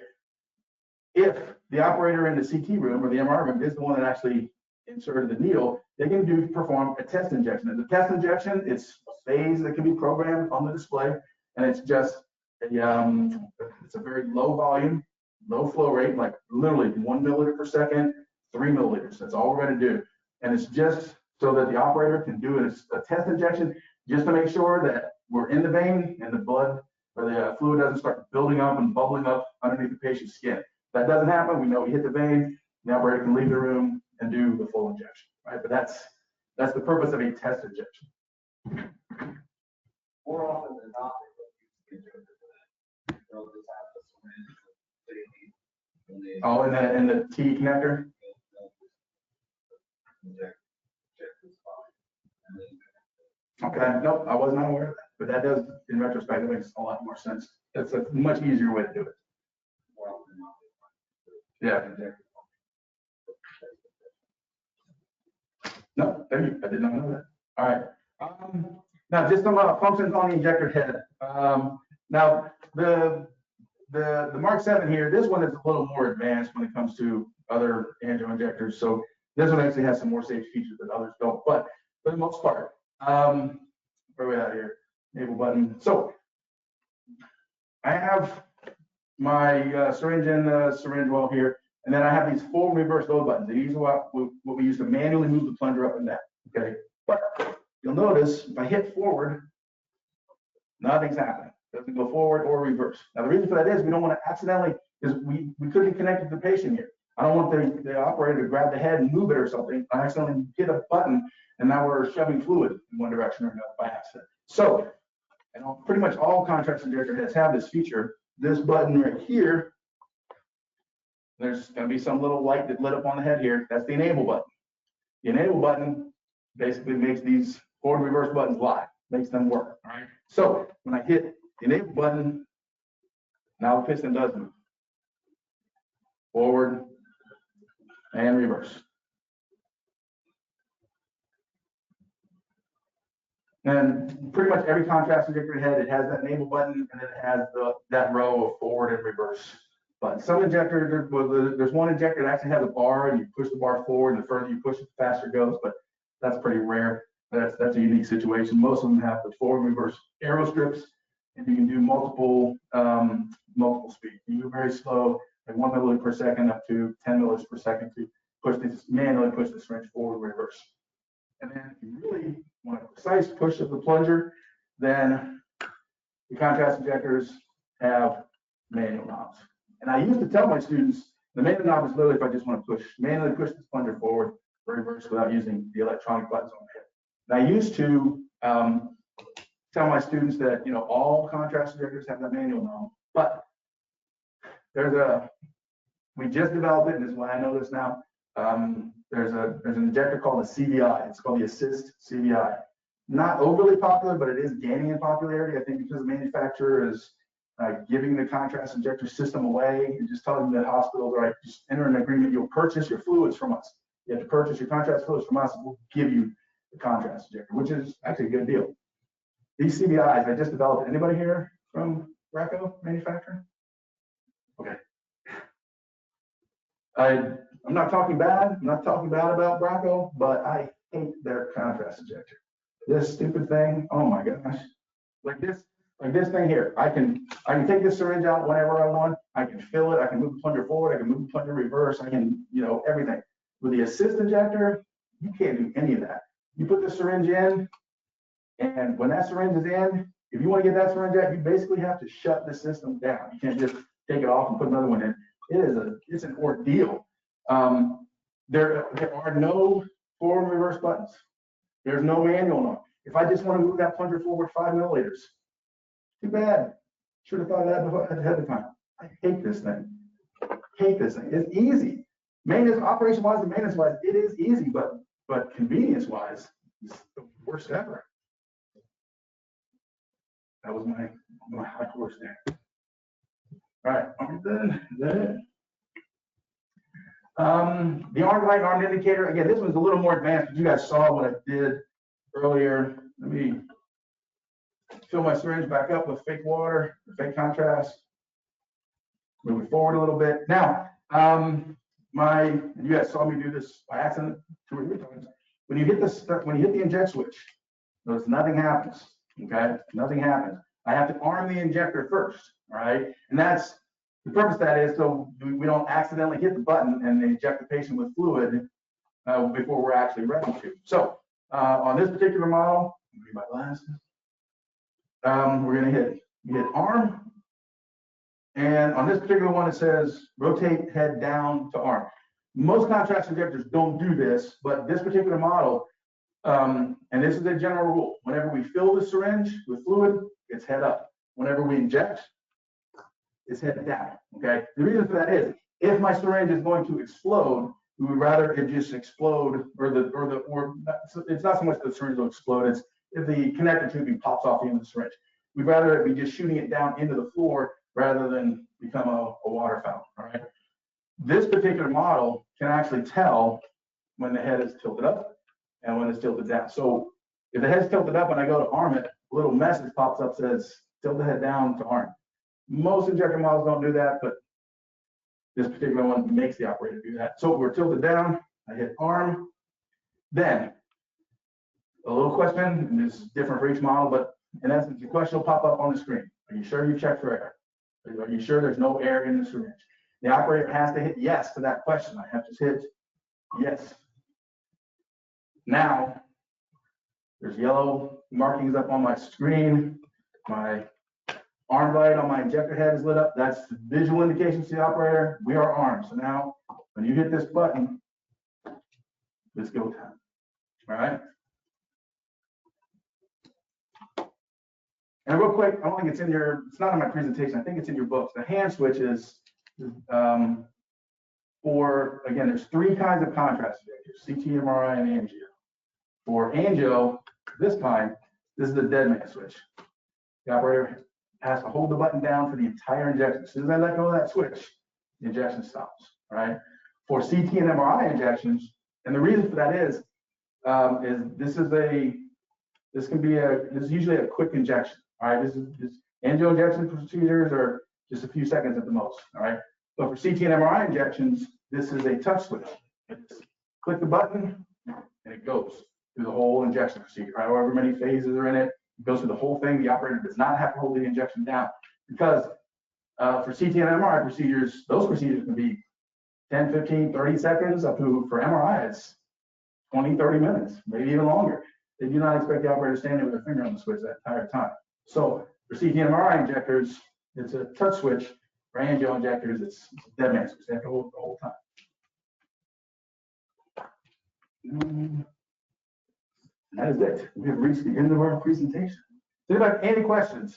If the operator in the CT room or the MRI room is the one that actually inserted the needle, they can perform a test injection. As a test injection, it's a phase that can be programmed on the display, and it's just it's a very low volume, low flow rate, like literally 1 milliliter per second, 3 milliliters. That's all we're going to do, and it's just so that the operator can do a test injection just to make sure that we're in the vein and the blood or the fluid doesn't start building up and bubbling up underneath the patient's skin. If that doesn't happen, we know we hit the vein. The operator can leave the room and do the full injection, right? But that's the purpose of a test injection. More often than not, they'll just have the syringe. Oh, in the T connector. Okay, nope, I was not aware of that, but that does, in retrospect, it makes a lot more sense. It's a much easier way to do it. Yeah. No, thank you. I did not know that. All right. Now, just some functions on the injector head. Now, the Mark 7 here, this one is a little more advanced when it comes to other angio injectors. So this one actually has some more safety features that others don't. But for the most part, where are we at here? Enable button. So I have my syringe in the syringe well here, and then I have these 4 reverse load buttons. These are what we use to manually move the plunger up and down. Okay, but you'll notice if I hit forward, nothing's happening. It doesn't go forward or reverse. Now the reason for that is we don't want to accidentally, because we could be connected to the patient here. I don't want the operator to grab the head and move it or something. I accidentally hit a button, and now we're shoving fluid in one direction or another by accident. So, and pretty much all contrast injector heads have this feature. This button right here, there's going to be some little light that lit up on the head here. That's the enable button. The enable button basically makes these forward and reverse buttons live, makes them work. All right. So when I hit the enable button, now the piston does move forward and reverse. And pretty much every contrast injector head, it has that enable button, and it has that row of forward and reverse buttons. Some injectors, there's one injector that actually has a bar, and you push the bar forward, and the further you push it, the faster it goes, but that's pretty rare. That's a unique situation. Most of them have the forward and reverse arrow strips, and you can do multiple speeds. You can do very slow, like 1 milliliter per second up to 10 milliliters per second to manually push the syringe forward and reverse. And then if you really want a precise push of the plunger, then the contrast injectors have manual knobs. And I used to tell my students, the manual knob is literally if I just want to manually push the plunger forward or reverse without using the electronic buttons on the head. And I used to tell my students that, all contrast injectors have that manual knob, but we just developed it, and this is why I know this now. There's an injector called the CVI. It's called the Assist CVI. Not overly popular, but it is gaining in popularity. I think because the manufacturer is giving the contrast injector system away and just telling the hospitals, all right, just enter an agreement. You'll purchase your fluids from us. You have to purchase your contrast fluids from us, and we'll give you the contrast injector, which is actually a good deal. These CVIs, I just developed. Anybody here from Racco manufacturing? Okay. I'm not talking bad. I'm not talking bad about Bronco, but I hate their contrast injector. This stupid thing. Oh my gosh. Like this thing here. I can take this syringe out whenever I want. I can fill it. I can move the plunger forward. I can move the plunger reverse. I can, everything. With the assist injector, you can't do any of that. You put the syringe in, and when that syringe is in, if you want to get that syringe out, you basically have to shut the system down. You can't just take it off and put another one in. It's an ordeal. There are no forward and reverse buttons. There's no manual on. If I just want to move that plunger forward 5 milliliters, too bad. Should have thought of that ahead of time. I hate this thing. Hate this thing. It's easy. Maintenance, operation-wise and maintenance-wise, it is easy, but convenience-wise, it's the worst ever. That was my high course there. All right, is that it? The arm light, arm indicator. Again, this one's a little more advanced, but you guys saw what I did earlier. Let me fill my syringe back up with fake water, fake contrast. Moving forward a little bit. Now, you guys saw me do this by accident 2 or 3 times. When you hit the inject switch, notice nothing happens. Okay, nothing happens. I have to arm the injector first. All right, and that's the purpose of that is so we don't accidentally hit the button and inject the patient with fluid before we're actually ready to. So on this particular model, let me read my glasses. We're going to hit arm, and on this particular one it says rotate head down to arm. Most contrast injectors don't do this, but this particular model, and this is a general rule, whenever we fill the syringe with fluid, it's head up. Whenever we inject, it's head down. Okay. The reason for that is if my syringe is going to explode, we would rather it just explode, or it's not so much the syringe will explode, it's if the connector tubing pops off the end of the syringe. We'd rather it be just shooting it down into the floor rather than become a water fountain. All right. This particular model can actually tell when the head is tilted up and when it's tilted down. So if the head's tilted up and I go to arm it, a little message pops up says tilt the head down to arm. Most injector models don't do that, but this particular one makes the operator do that. So we're tilted down, I hit arm. Then a little question, and this is different for each model, but in essence, the question will pop up on the screen. Are you sure you checked for error? Are you sure there's no air in the syringe? The operator has to hit yes to that question. I have to hit yes. Now, there's yellow markings up on my screen. My arm light on my injector head is lit up. That's visual indication to the operator. We are armed. So now, when you hit this button, it's go time. All right. And real quick, I don't think it's not in my presentation. I think it's in your books. The hand switch is for, again, there's 3 kinds of contrast injectors, CT, MRI, and angio. For angio, this is the dead man switch. The operator has to hold the button down for the entire injection. As soon as I let go of that switch, the injection stops, right? For CT and MRI injections, and the reason for that is this is usually a quick injection, all right? This angio injection procedures are just a few seconds at the most, all right? But for CT and MRI injections, this is a touch switch. It's click the button and it goes through the whole injection procedure, right? However many phases are in it, it goes through the whole thing. The operator does not have to hold the injection down because for CT and MRI procedures, those procedures can be 10, 15, 30 seconds up to, for MRI, it's 20, 30 minutes, maybe even longer. They do not expect the operator to stand there with their finger on the switch that entire time. So for CT and MRI injectors, it's a touch switch. For angio injectors, it's a dead man switch. They have to hold it the whole time. That is it. We have reached the end of our presentation. Does anybody have any questions?